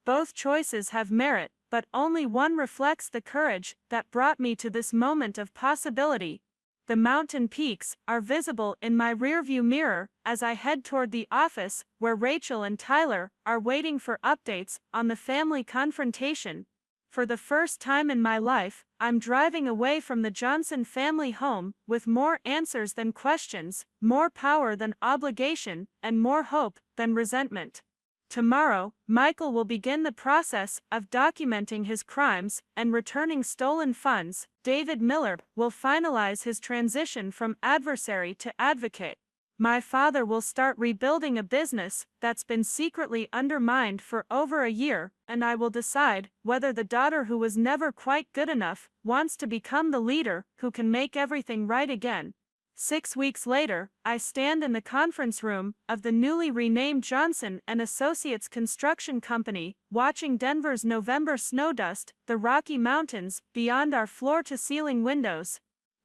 Both choices have merit, but only one reflects the courage that brought me to this moment of possibility. The mountain peaks are visible in my rearview mirror as I head toward the office where Rachel and Tyler are waiting for updates on the family confrontation. For the first time in my life, I'm driving away from the Johnson family home with more answers than questions, more power than obligation, and more hope than resentment. Tomorrow, Michael will begin the process of documenting his crimes and returning stolen funds. David Miller will finalize his transition from adversary to advocate. My father will start rebuilding a business that's been secretly undermined for over a year, and I will decide whether the daughter who was never quite good enough wants to become the leader who can make everything right again. 6 weeks later, I stand in the conference room of the newly renamed Johnson and Associates Construction Company, watching Denver's November snow dust the Rocky Mountains beyond our floor-to-ceiling windows.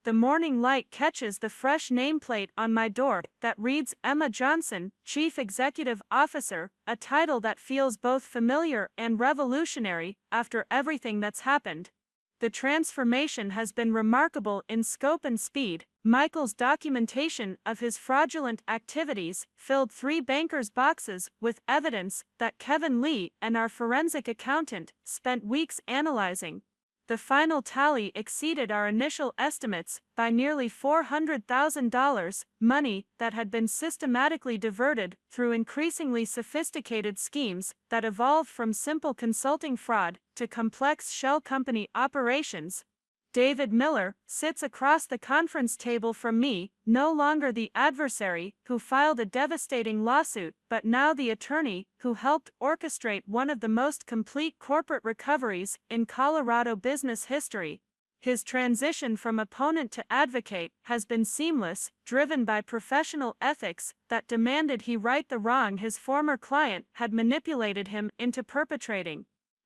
The morning light catches the fresh nameplate on my door that reads Emma Johnson, Chief Executive Officer, a title that feels both familiar and revolutionary after everything that's happened. The transformation has been remarkable in scope and speed. Michael's documentation of his fraudulent activities filled 3 bankers' boxes with evidence that Kevin Lee and our forensic accountant spent weeks analyzing. The final tally exceeded our initial estimates by nearly $400,000, money that had been systematically diverted through increasingly sophisticated schemes that evolved from simple consulting fraud to complex shell company operations. David Miller sits across the conference table from me, no longer the adversary who filed a devastating lawsuit, but now the attorney who helped orchestrate one of the most complete corporate recoveries in Colorado business history. His transition from opponent to advocate has been seamless, driven by professional ethics that demanded he right the wrong his former client had manipulated him into perpetrating.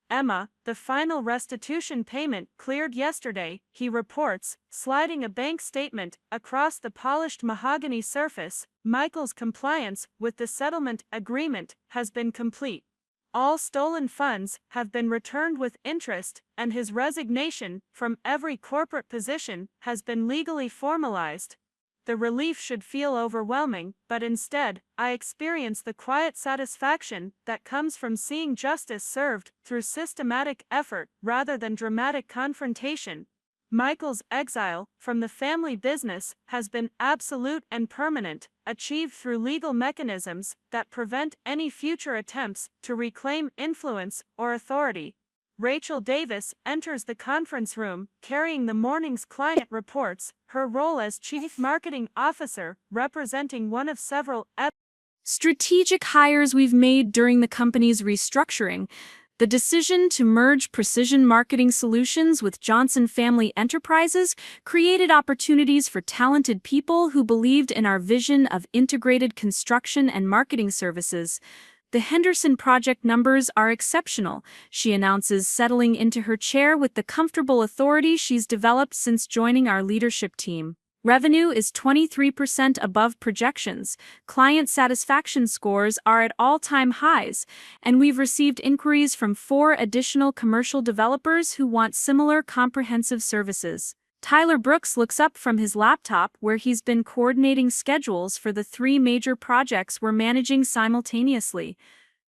Emma, the final restitution payment cleared yesterday, he reports, sliding a bank statement across the polished mahogany surface. Michael's compliance with the settlement agreement has been complete. All stolen funds have been returned with interest, and his resignation from every corporate position has been legally formalized. The relief should feel overwhelming, but instead, I experience the quiet satisfaction that comes from seeing justice served through systematic effort rather than dramatic confrontation. Michael's exile from the family business has been absolute and permanent, achieved through legal mechanisms that prevent any future attempts to reclaim influence or authority. Rachel Davis enters the conference room, carrying the morning's client reports, her role as Chief Marketing Officer, representing one of several strategic hires we've made during the company's restructuring. The decision to merge Precision Marketing Solutions with Johnson Family Enterprises created opportunities for talented people who believed in our vision of integrated construction and marketing services. The Henderson project numbers are exceptional, she announces, settling into her chair with the comfortable authority she's developed since joining our leadership team. Revenue is 23% above projections, client satisfaction scores are at all-time highs, and we've received inquiries from 4 additional commercial developers who want similar comprehensive services. Tyler Brooks looks up from his laptop where he's been coordinating schedules for the 3 major projects we're managing simultaneously.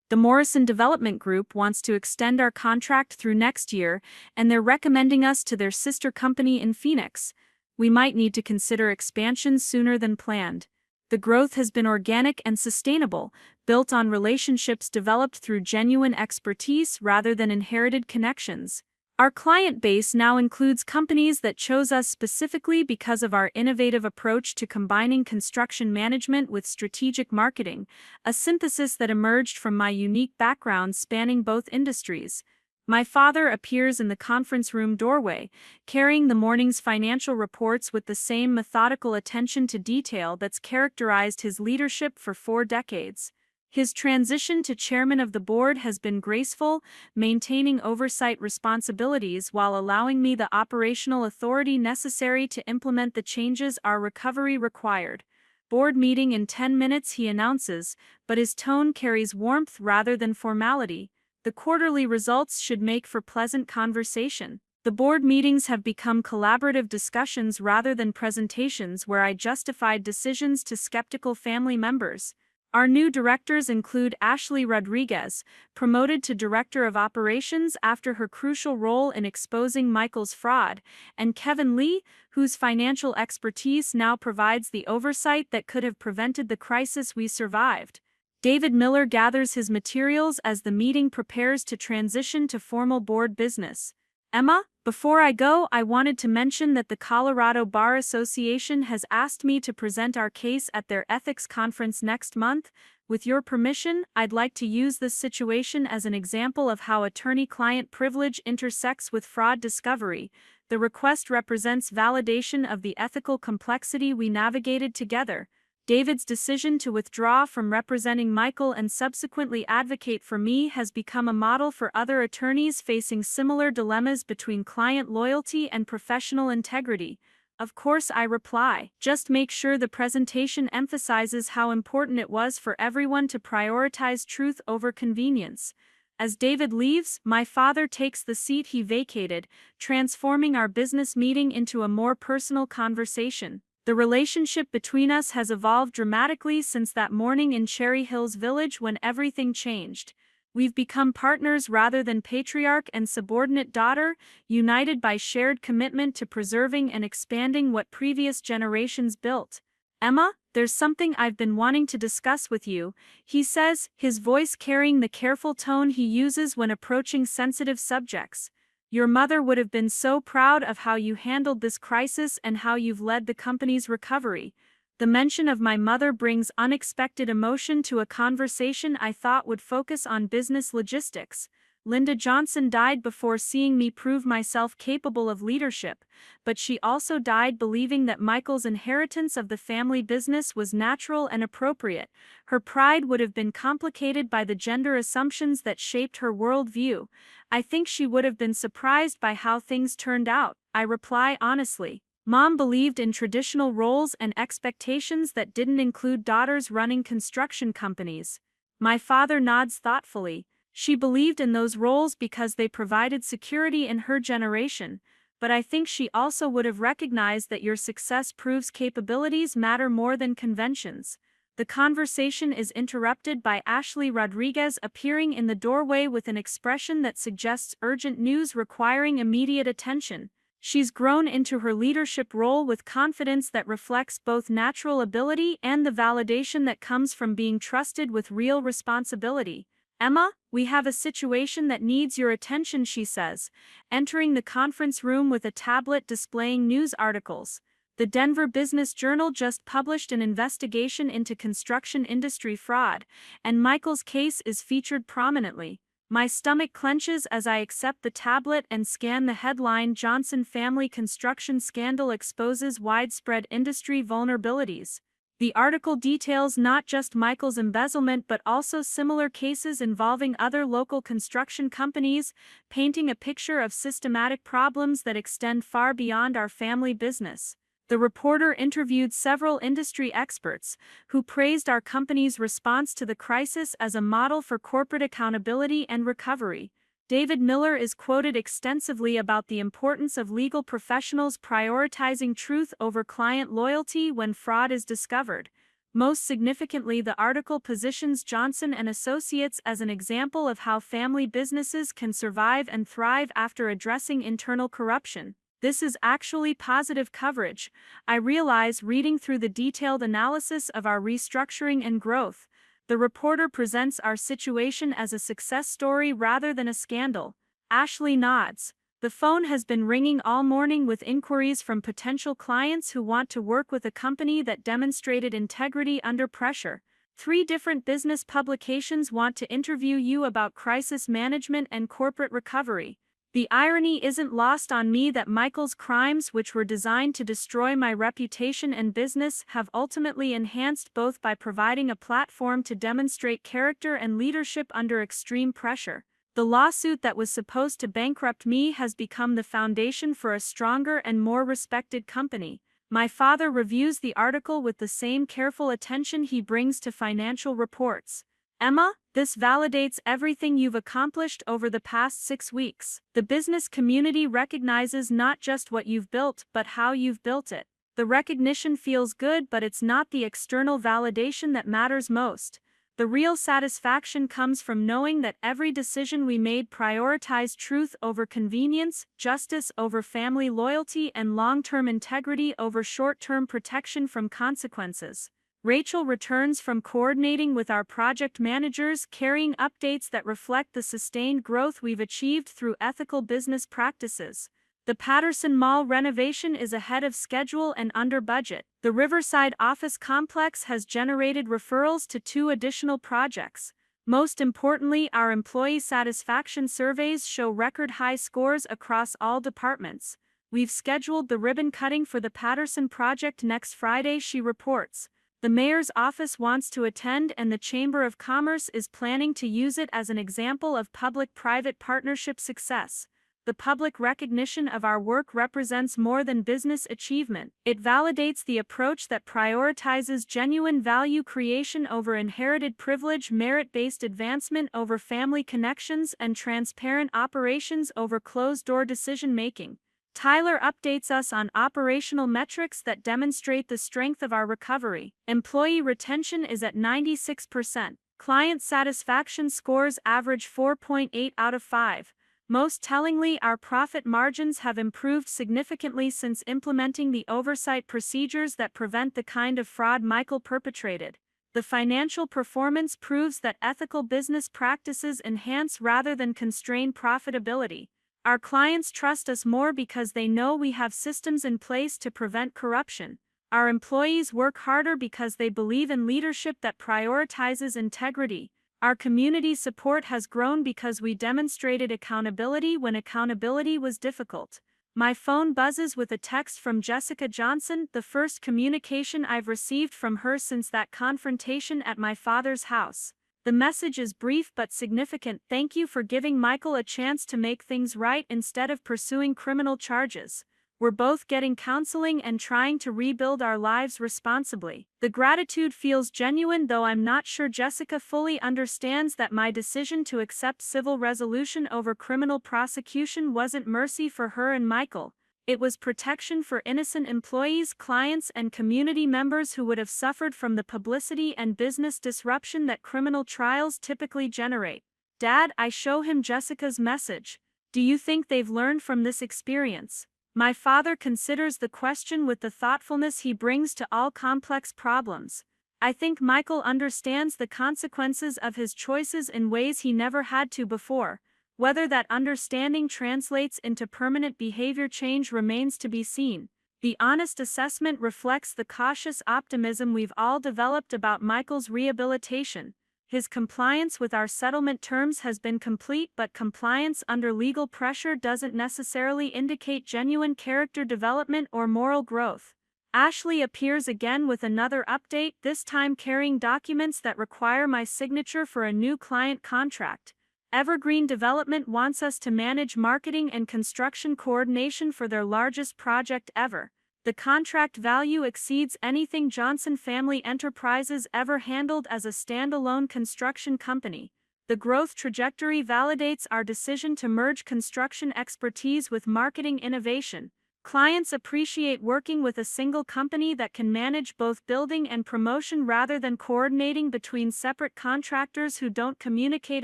The Morrison Development Group wants to extend our contract through next year, and they're recommending us to their sister company in Phoenix. We might need to consider expansion sooner than planned. The growth has been organic and sustainable, built on relationships developed through genuine expertise rather than inherited connections. Our client base now includes companies that chose us specifically because of our innovative approach to combining construction management with strategic marketing, a synthesis that emerged from my unique background spanning both industries. My father appears in the conference room doorway, carrying the morning's financial reports with the same methodical attention to detail that's characterized his leadership for 4 decades. His transition to chairman of the board has been graceful, maintaining oversight responsibilities while allowing me the operational authority necessary to implement the changes our recovery required. Board meeting in 10 minutes, he announces, but his tone carries warmth rather than formality. The quarterly results should make for pleasant conversation. The board meetings have become collaborative discussions rather than presentations where I justified decisions to skeptical family members. Our new directors include Ashley Rodriguez, promoted to Director of Operations after her crucial role in exposing Michael's fraud, and Kevin Lee, whose financial expertise now provides the oversight that could have prevented the crisis we survived. David Miller gathers his materials as the meeting prepares to transition to formal board business. Emma, before I go, I wanted to mention that the Colorado Bar Association has asked me to present our case at their ethics conference next month. With your permission, I'd like to use this situation as an example of how attorney-client privilege intersects with fraud discovery. The request represents validation of the ethical complexity we navigated together. David's decision to withdraw from representing Michael and subsequently advocate for me has become a model for other attorneys facing similar dilemmas between client loyalty and professional integrity. Of course, I reply. Just make sure the presentation emphasizes how important it was for everyone to prioritize truth over convenience. As David leaves, my father takes the seat he vacated, transforming our business meeting into a more personal conversation. The relationship between us has evolved dramatically since that morning in Cherry Hills Village when everything changed. We've become partners rather than patriarch and subordinate daughter, united by shared commitment to preserving and expanding what previous generations built. Emma, there's something I've been wanting to discuss with you, he says, his voice carrying the careful tone he uses when approaching sensitive subjects. Your mother would have been so proud of how you handled this crisis and how you've led the company's recovery. The mention of my mother brings unexpected emotion to a conversation I thought would focus on business logistics. Linda Johnson died before seeing me prove myself capable of leadership, but she also died believing that Michael's inheritance of the family business was natural and appropriate. Her pride would have been complicated by the gender assumptions that shaped her worldview. I think she would have been surprised by how things turned out. I reply honestly. Mom believed in traditional roles and expectations that didn't include daughters running construction companies. My father nods thoughtfully. She believed in those roles because they provided security in her generation, but I think she also would have recognized that your success proves capabilities matter more than conventions. The conversation is interrupted by Ashley Rodriguez appearing in the doorway with an expression that suggests urgent news requiring immediate attention. She's grown into her leadership role with confidence that reflects both natural ability and the validation that comes from being trusted with real responsibility. Emma, we have a situation that needs your attention, she says, entering the conference room with a tablet displaying news articles. The Denver Business Journal just published an investigation into construction industry fraud, and Michael's case is featured prominently. My stomach clenches as I accept the tablet and scan the headline, Johnson Family Construction Scandal Exposes Widespread Industry Vulnerabilities. The article details not just Michael's embezzlement but also similar cases involving other local construction companies, painting a picture of systematic problems that extend far beyond our family business. The reporter interviewed several industry experts, who praised our company's response to the crisis as a model for corporate accountability and recovery. David Miller is quoted extensively about the importance of legal professionals prioritizing truth over client loyalty when fraud is discovered. Most significantly, the article positions Johnson and Associates as an example of how family businesses can survive and thrive after addressing internal corruption. This is actually positive coverage, I realize reading through the detailed analysis of our restructuring and growth. The reporter presents our situation as a success story rather than a scandal. Ashley nods. The phone has been ringing all morning with inquiries from potential clients who want to work with a company that demonstrated integrity under pressure. 3 different business publications want to interview you about crisis management and corporate recovery. The irony isn't lost on me that Michael's crimes, which were designed to destroy my reputation and business, have ultimately enhanced both by providing a platform to demonstrate character and leadership under extreme pressure. The lawsuit that was supposed to bankrupt me has become the foundation for a stronger and more respected company. My father reviews the article with the same careful attention he brings to financial reports. Emma, this validates everything you've accomplished over the past 6 weeks. The business community recognizes not just what you've built, but how you've built it. The recognition feels good, but it's not the external validation that matters most. The real satisfaction comes from knowing that every decision we made prioritized truth over convenience, justice over family loyalty, and long-term integrity over short-term protection from consequences. Rachel returns from coordinating with our project managers, carrying updates that reflect the sustained growth we've achieved through ethical business practices. The Patterson Mall renovation is ahead of schedule and under budget. The Riverside office complex has generated referrals to 2 additional projects. Most importantly, our employee satisfaction surveys show record high scores across all departments. We've scheduled the ribbon cutting for the Patterson project next Friday, she reports. The mayor's office wants to attend, and the Chamber of Commerce is planning to use it as an example of public-private partnership success. The public recognition of our work represents more than business achievement. It validates the approach that prioritizes genuine value creation over inherited privilege, merit-based advancement over family connections, and transparent operations over closed-door decision-making. Tyler updates us on operational metrics that demonstrate the strength of our recovery. Employee retention is at 96%. Client satisfaction scores average 4.8 out of 5. Most tellingly, our profit margins have improved significantly since implementing the oversight procedures that prevent the kind of fraud Michael perpetrated. The financial performance proves that ethical business practices enhance rather than constrain profitability. Our clients trust us more because they know we have systems in place to prevent corruption. Our employees work harder because they believe in leadership that prioritizes integrity. Our community support has grown because we demonstrated accountability when accountability was difficult. My phone buzzes with a text from Jessica Johnson, the first communication I've received from her since that confrontation at my father's house. The message is brief but significant. Thank you for giving Michael a chance to make things right instead of pursuing criminal charges. We're both getting counseling and trying to rebuild our lives responsibly. The gratitude feels genuine, though I'm not sure Jessica fully understands that my decision to accept civil resolution over criminal prosecution wasn't mercy for her and Michael. It was protection for innocent employees, clients, and community members who would have suffered from the publicity and business disruption that criminal trials typically generate. Dad, I show him Jessica's message. Do you think they've learned from this experience? My father considers the question with the thoughtfulness he brings to all complex problems. I think Michael understands the consequences of his choices in ways he never had to before. Whether that understanding translates into permanent behavior change remains to be seen. The honest assessment reflects the cautious optimism we've all developed about Michael's rehabilitation. His compliance with our settlement terms has been complete, but compliance under legal pressure doesn't necessarily indicate genuine character development or moral growth. Ashley appears again with another update, this time carrying documents that require my signature for a new client contract. Evergreen Development wants us to manage marketing and construction coordination for their largest project ever. The contract value exceeds anything Johnson Family Enterprises ever handled as a standalone construction company. The growth trajectory validates our decision to merge construction expertise with marketing innovation. Clients appreciate working with a single company that can manage both building and promotion rather than coordinating between separate contractors who don't communicate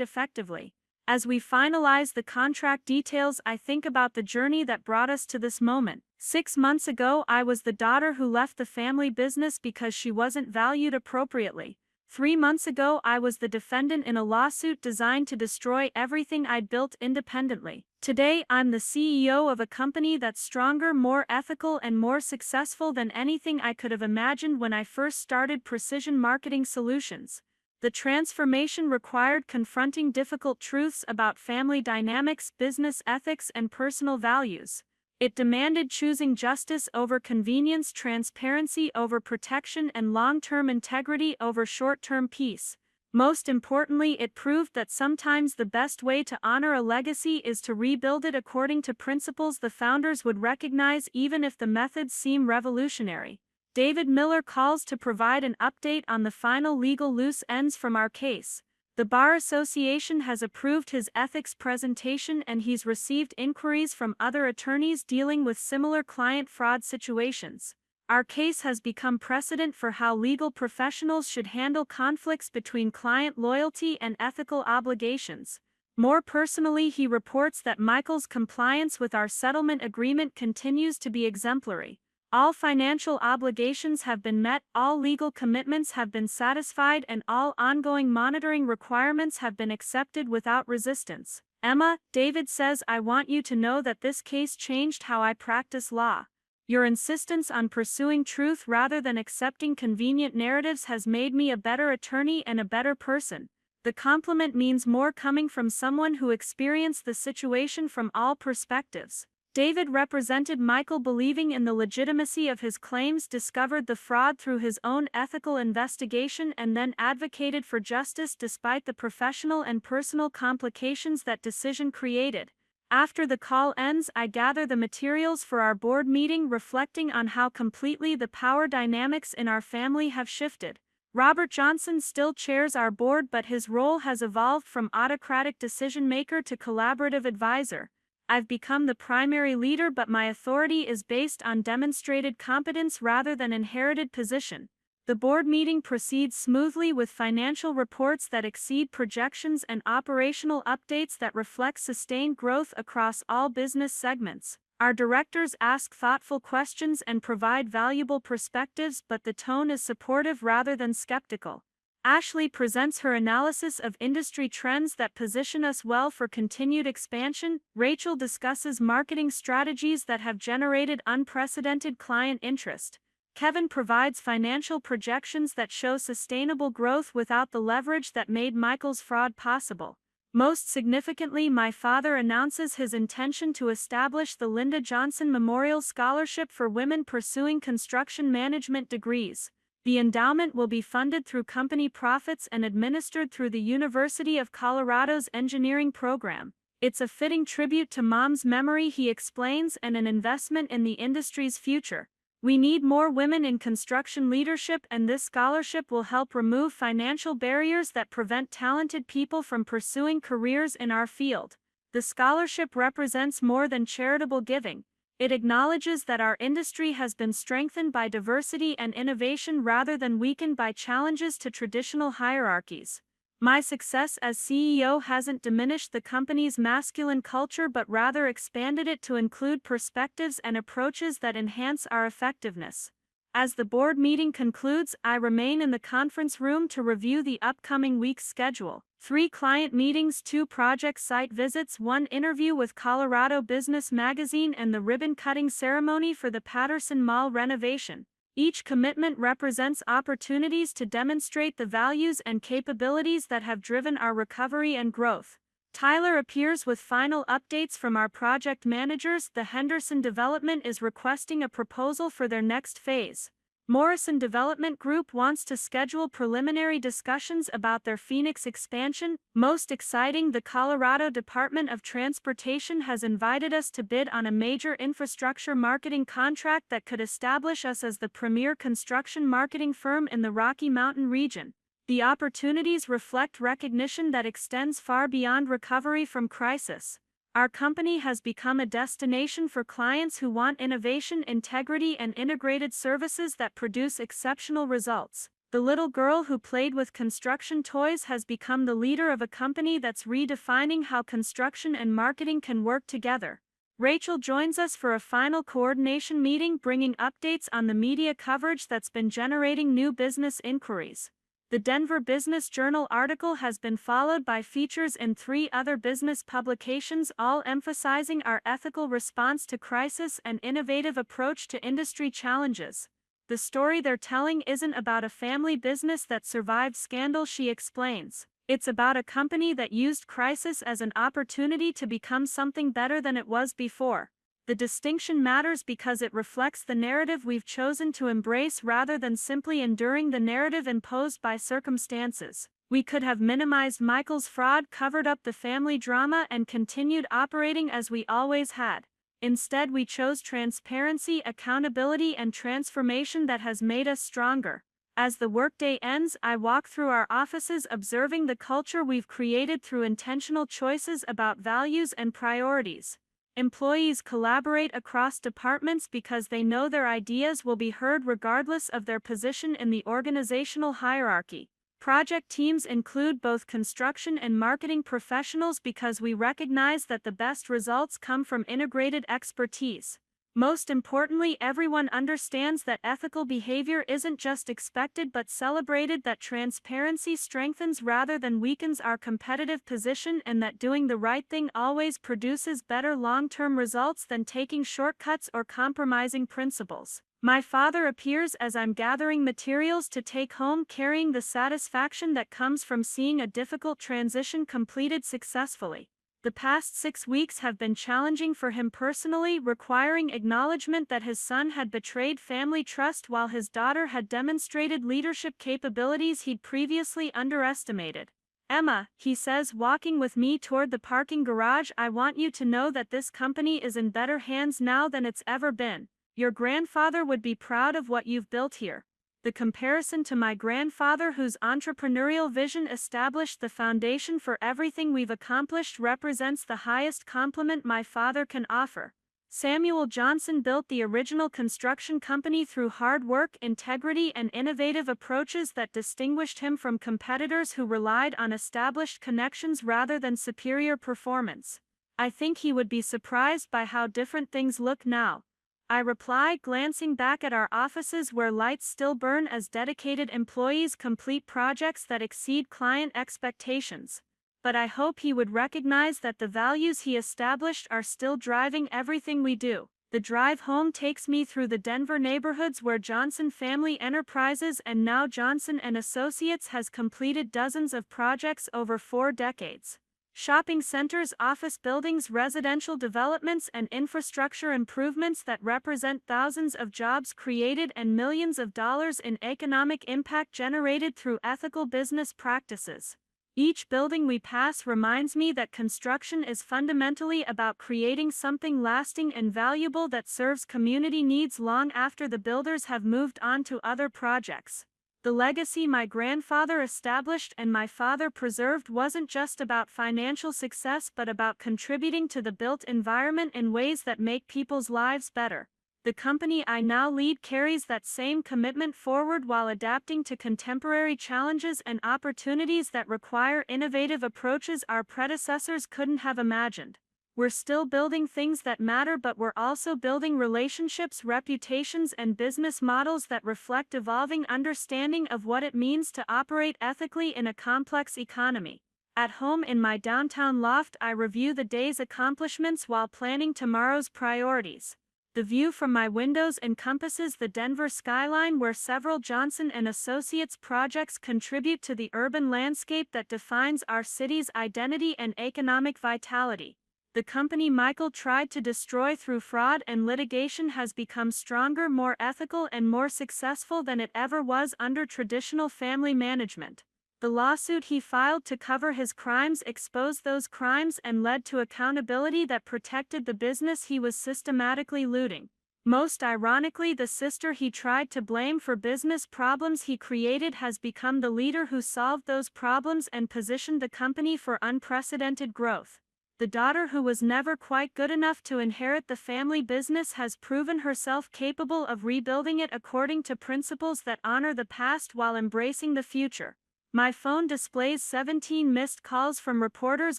effectively. As we finalize the contract details, I think about the journey that brought us to this moment. 6 months ago, I was the daughter who left the family business because she wasn't valued appropriately. 3 months ago, I was the defendant in a lawsuit designed to destroy everything I'd built independently. Today, I'm the CEO of a company that's stronger, more ethical, and more successful than anything I could have imagined when I first started Precision Marketing Solutions. The transformation required confronting difficult truths about family dynamics, business ethics, and personal values. It demanded choosing justice over convenience, transparency over protection, and long-term integrity over short-term peace. Most importantly, it proved that sometimes the best way to honor a legacy is to rebuild it according to principles the founders would recognize, even if the methods seem revolutionary. David Miller calls to provide an update on the final legal loose ends from our case. The Bar Association has approved his ethics presentation and he's received inquiries from other attorneys dealing with similar client fraud situations. Our case has become precedent for how legal professionals should handle conflicts between client loyalty and ethical obligations. More personally, he reports that Michael's compliance with our settlement agreement continues to be exemplary. All financial obligations have been met, all legal commitments have been satisfied, and all ongoing monitoring requirements have been accepted without resistance. Emma, David says, I want you to know that this case changed how I practice law. Your insistence on pursuing truth rather than accepting convenient narratives has made me a better attorney and a better person. The compliment means more coming from someone who experienced the situation from all perspectives. David represented Michael, believing in the legitimacy of his claims, discovered the fraud through his own ethical investigation, and then advocated for justice despite the professional and personal complications that decision created. After the call ends, I gather the materials for our board meeting, reflecting on how completely the power dynamics in our family have shifted. Robert Johnson still chairs our board, but his role has evolved from autocratic decision-maker to collaborative advisor. I've become the primary leader, but my authority is based on demonstrated competence rather than inherited position. The board meeting proceeds smoothly with financial reports that exceed projections and operational updates that reflect sustained growth across all business segments. Our directors ask thoughtful questions and provide valuable perspectives, but the tone is supportive rather than skeptical. Ashley presents her analysis of industry trends that position us well for continued expansion. Rachel discusses marketing strategies that have generated unprecedented client interest. Kevin provides financial projections that show sustainable growth without the leverage that made Michael's fraud possible. Most significantly, my father announces his intention to establish the Linda Johnson Memorial Scholarship for women pursuing construction management degrees. The endowment will be funded through company profits and administered through the University of Colorado's engineering program. It's a fitting tribute to Mom's memory, he explains, and an investment in the industry's future. We need more women in construction leadership, and this scholarship will help remove financial barriers that prevent talented people from pursuing careers in our field. The scholarship represents more than charitable giving. It acknowledges that our industry has been strengthened by diversity and innovation rather than weakened by challenges to traditional hierarchies. My success as CEO hasn't diminished the company's masculine culture but rather expanded it to include perspectives and approaches that enhance our effectiveness. As the board meeting concludes, I remain in the conference room to review the upcoming week's schedule. 3 client meetings, 2 project site visits, 1 interview with Colorado Business Magazine, and the ribbon-cutting ceremony for the Patterson Mall renovation. Each commitment represents opportunities to demonstrate the values and capabilities that have driven our recovery and growth. Tyler appears with final updates from our project managers. The Henderson Development is requesting a proposal for their next phase. Morrison Development Group wants to schedule preliminary discussions about their Phoenix expansion. Most exciting, the Colorado Department of Transportation has invited us to bid on a major infrastructure marketing contract that could establish us as the premier construction marketing firm in the Rocky Mountain region. The opportunities reflect recognition that extends far beyond recovery from crisis. Our company has become a destination for clients who want innovation, integrity, and integrated services that produce exceptional results. The little girl who played with construction toys has become the leader of a company that's redefining how construction and marketing can work together. Rachel joins us for a final coordination meeting, bringing updates on the media coverage that's been generating new business inquiries. The Denver Business Journal article has been followed by features in 3 other business publications, all emphasizing our ethical response to crisis and innovative approach to industry challenges. The story they're telling isn't about a family business that survived scandal, she explains. It's about a company that used crisis as an opportunity to become something better than it was before. The distinction matters because it reflects the narrative we've chosen to embrace rather than simply enduring the narrative imposed by circumstances. We could have minimized Michael's fraud, covered up the family drama, and continued operating as we always had. Instead, we chose transparency, accountability, and transformation that has made us stronger. As the workday ends, I walk through our offices observing the culture we've created through intentional choices about values and priorities. Employees collaborate across departments because they know their ideas will be heard regardless of their position in the organizational hierarchy. Project teams include both construction and marketing professionals because we recognize that the best results come from integrated expertise. Most importantly, everyone understands that ethical behavior isn't just expected but celebrated, that transparency strengthens rather than weakens our competitive position, and that doing the right thing always produces better long-term results than taking shortcuts or compromising principles. My father appears as I'm gathering materials to take home, carrying the satisfaction that comes from seeing a difficult transition completed successfully. The past 6 weeks have been challenging for him personally, requiring acknowledgement that his son had betrayed family trust while his daughter had demonstrated leadership capabilities he'd previously underestimated. "Emma," he says, walking with me toward the parking garage, "I want you to know that this company is in better hands now than it's ever been. Your grandfather would be proud of what you've built here." The comparison to my grandfather, whose entrepreneurial vision established the foundation for everything we've accomplished, represents the highest compliment my father can offer. Samuel Johnson built the original construction company through hard work, integrity, and innovative approaches that distinguished him from competitors who relied on established connections rather than superior performance. I think he would be surprised by how different things look now, I reply, glancing back at our offices where lights still burn as dedicated employees complete projects that exceed client expectations. But I hope he would recognize that the values he established are still driving everything we do. The drive home takes me through the Denver neighborhoods where Johnson Family Enterprises, and now Johnson & Associates, has completed dozens of projects over 4 decades. Shopping centers, office buildings, residential developments, and infrastructure improvements that represent thousands of jobs created and millions of dollars in economic impact generated through ethical business practices. Each building we pass reminds me that construction is fundamentally about creating something lasting and valuable that serves community needs long after the builders have moved on to other projects. The legacy my grandfather established and my father preserved wasn't just about financial success but about contributing to the built environment in ways that make people's lives better. The company I now lead carries that same commitment forward while adapting to contemporary challenges and opportunities that require innovative approaches our predecessors couldn't have imagined. We're still building things that matter, but we're also building relationships, reputations, and business models that reflect evolving understanding of what it means to operate ethically in a complex economy. At home in my downtown loft, I review the day's accomplishments while planning tomorrow's priorities. The view from my windows encompasses the Denver skyline, where several Johnson & Associates projects contribute to the urban landscape that defines our city's identity and economic vitality. The company Michael tried to destroy through fraud and litigation has become stronger, more ethical, and more successful than it ever was under traditional family management. The lawsuit he filed to cover his crimes exposed those crimes and led to accountability that protected the business he was systematically looting. Most ironically, the sister he tried to blame for business problems he created has become the leader who solved those problems and positioned the company for unprecedented growth. The daughter, who was never quite good enough to inherit the family business, has proven herself capable of rebuilding it according to principles that honor the past while embracing the future. My phone displays 17 missed calls from reporters,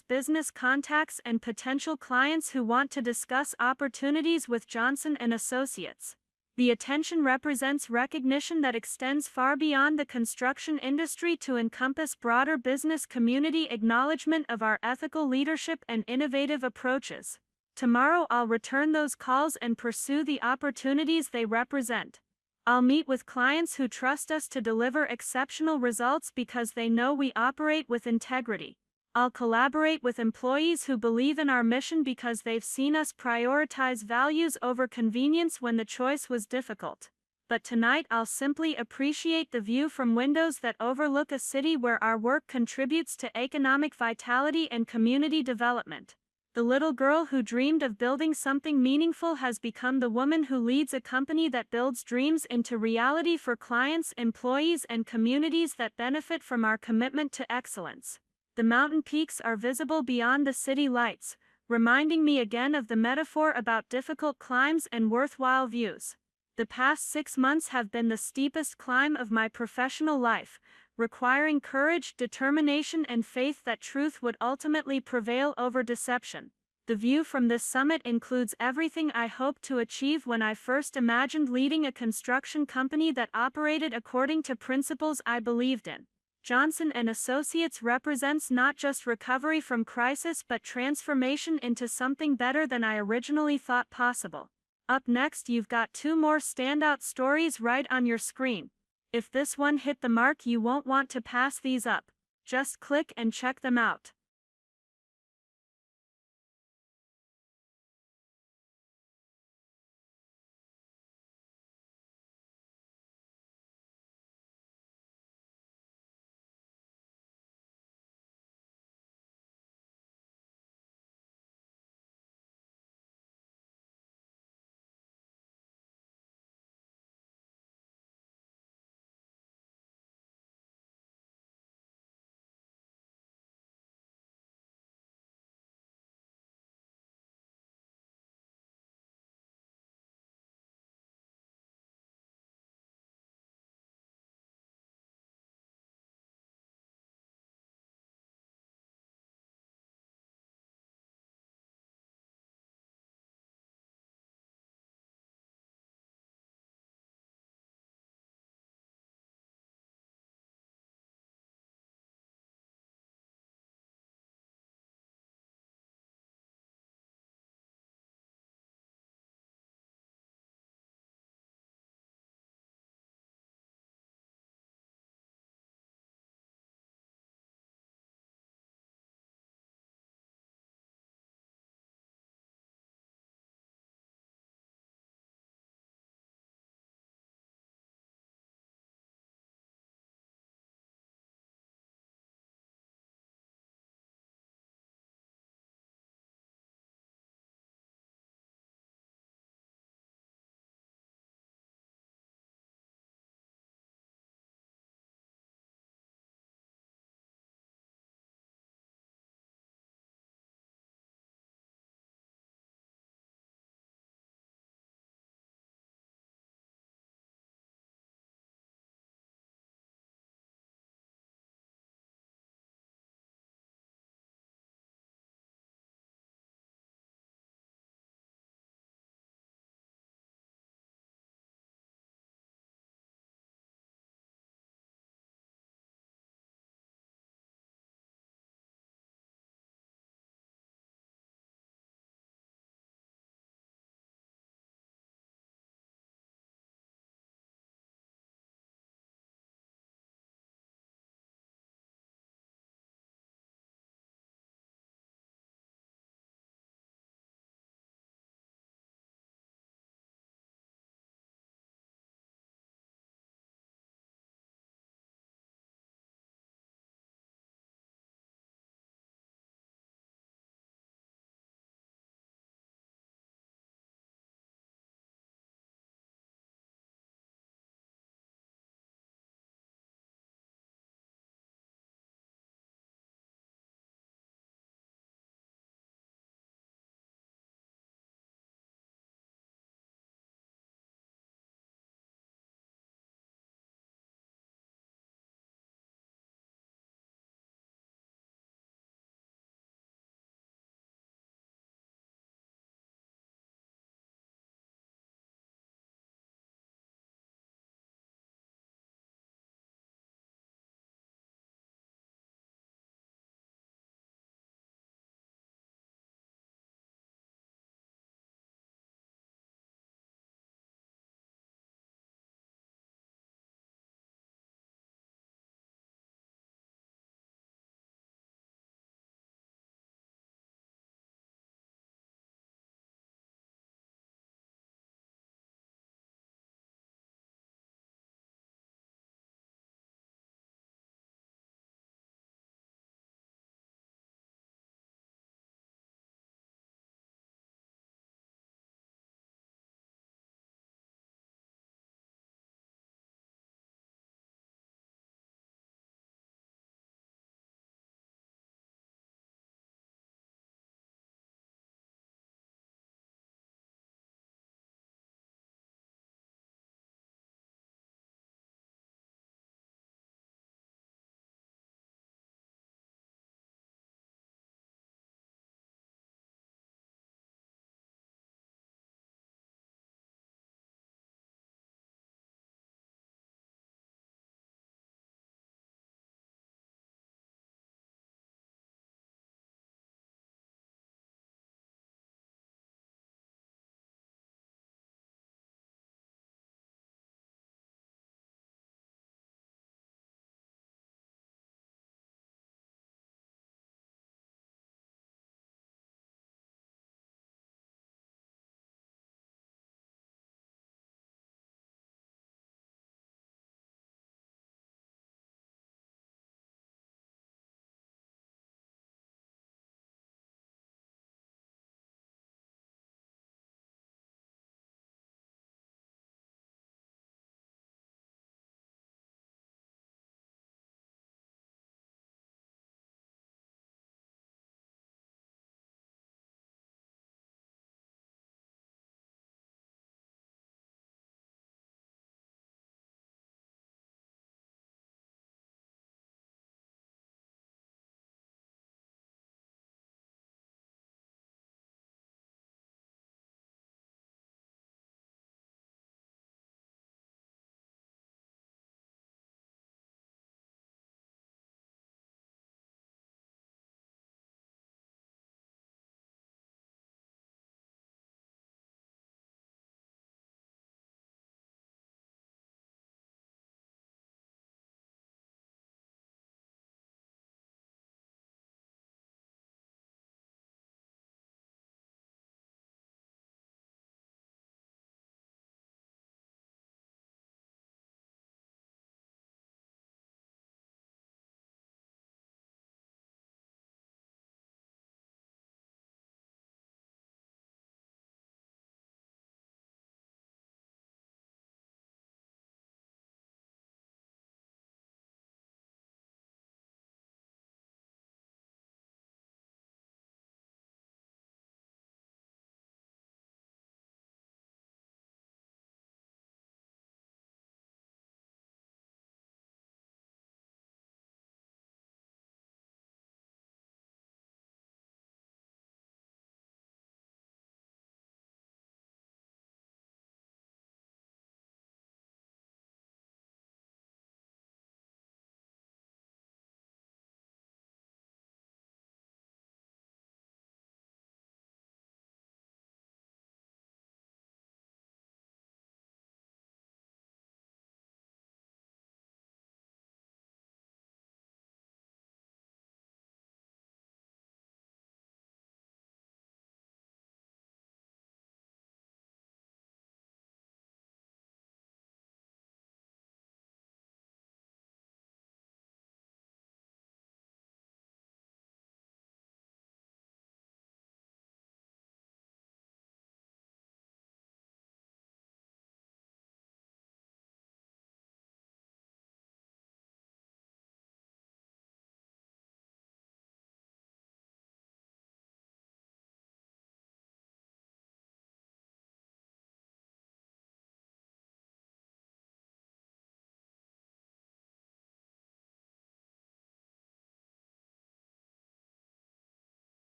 business contacts, and potential clients who want to discuss opportunities with Johnson & Associates. The attention represents recognition that extends far beyond the construction industry to encompass broader business community acknowledgement of our ethical leadership and innovative approaches. Tomorrow I'll return those calls and pursue the opportunities they represent. I'll meet with clients who trust us to deliver exceptional results because they know we operate with integrity. I'll collaborate with employees who believe in our mission because they've seen us prioritize values over convenience when the choice was difficult. But tonight I'll simply appreciate the view from windows that overlook a city where our work contributes to economic vitality and community development. The little girl who dreamed of building something meaningful has become the woman who leads a company that builds dreams into reality for clients, employees, and communities that benefit from our commitment to excellence. The mountain peaks are visible beyond the city lights, reminding me again of the metaphor about difficult climbs and worthwhile views. The past 6 months have been the steepest climb of my professional life, requiring courage, determination, and faith that truth would ultimately prevail over deception. The view from this summit includes everything I hoped to achieve when I first imagined leading a construction company that operated according to principles I believed in. Johnson & Associates represents not just recovery from crisis but transformation into something better than I originally thought possible. Up next, you've got 2 more standout stories right on your screen. If this one hit the mark, you won't want to pass these up. Just click and check them out.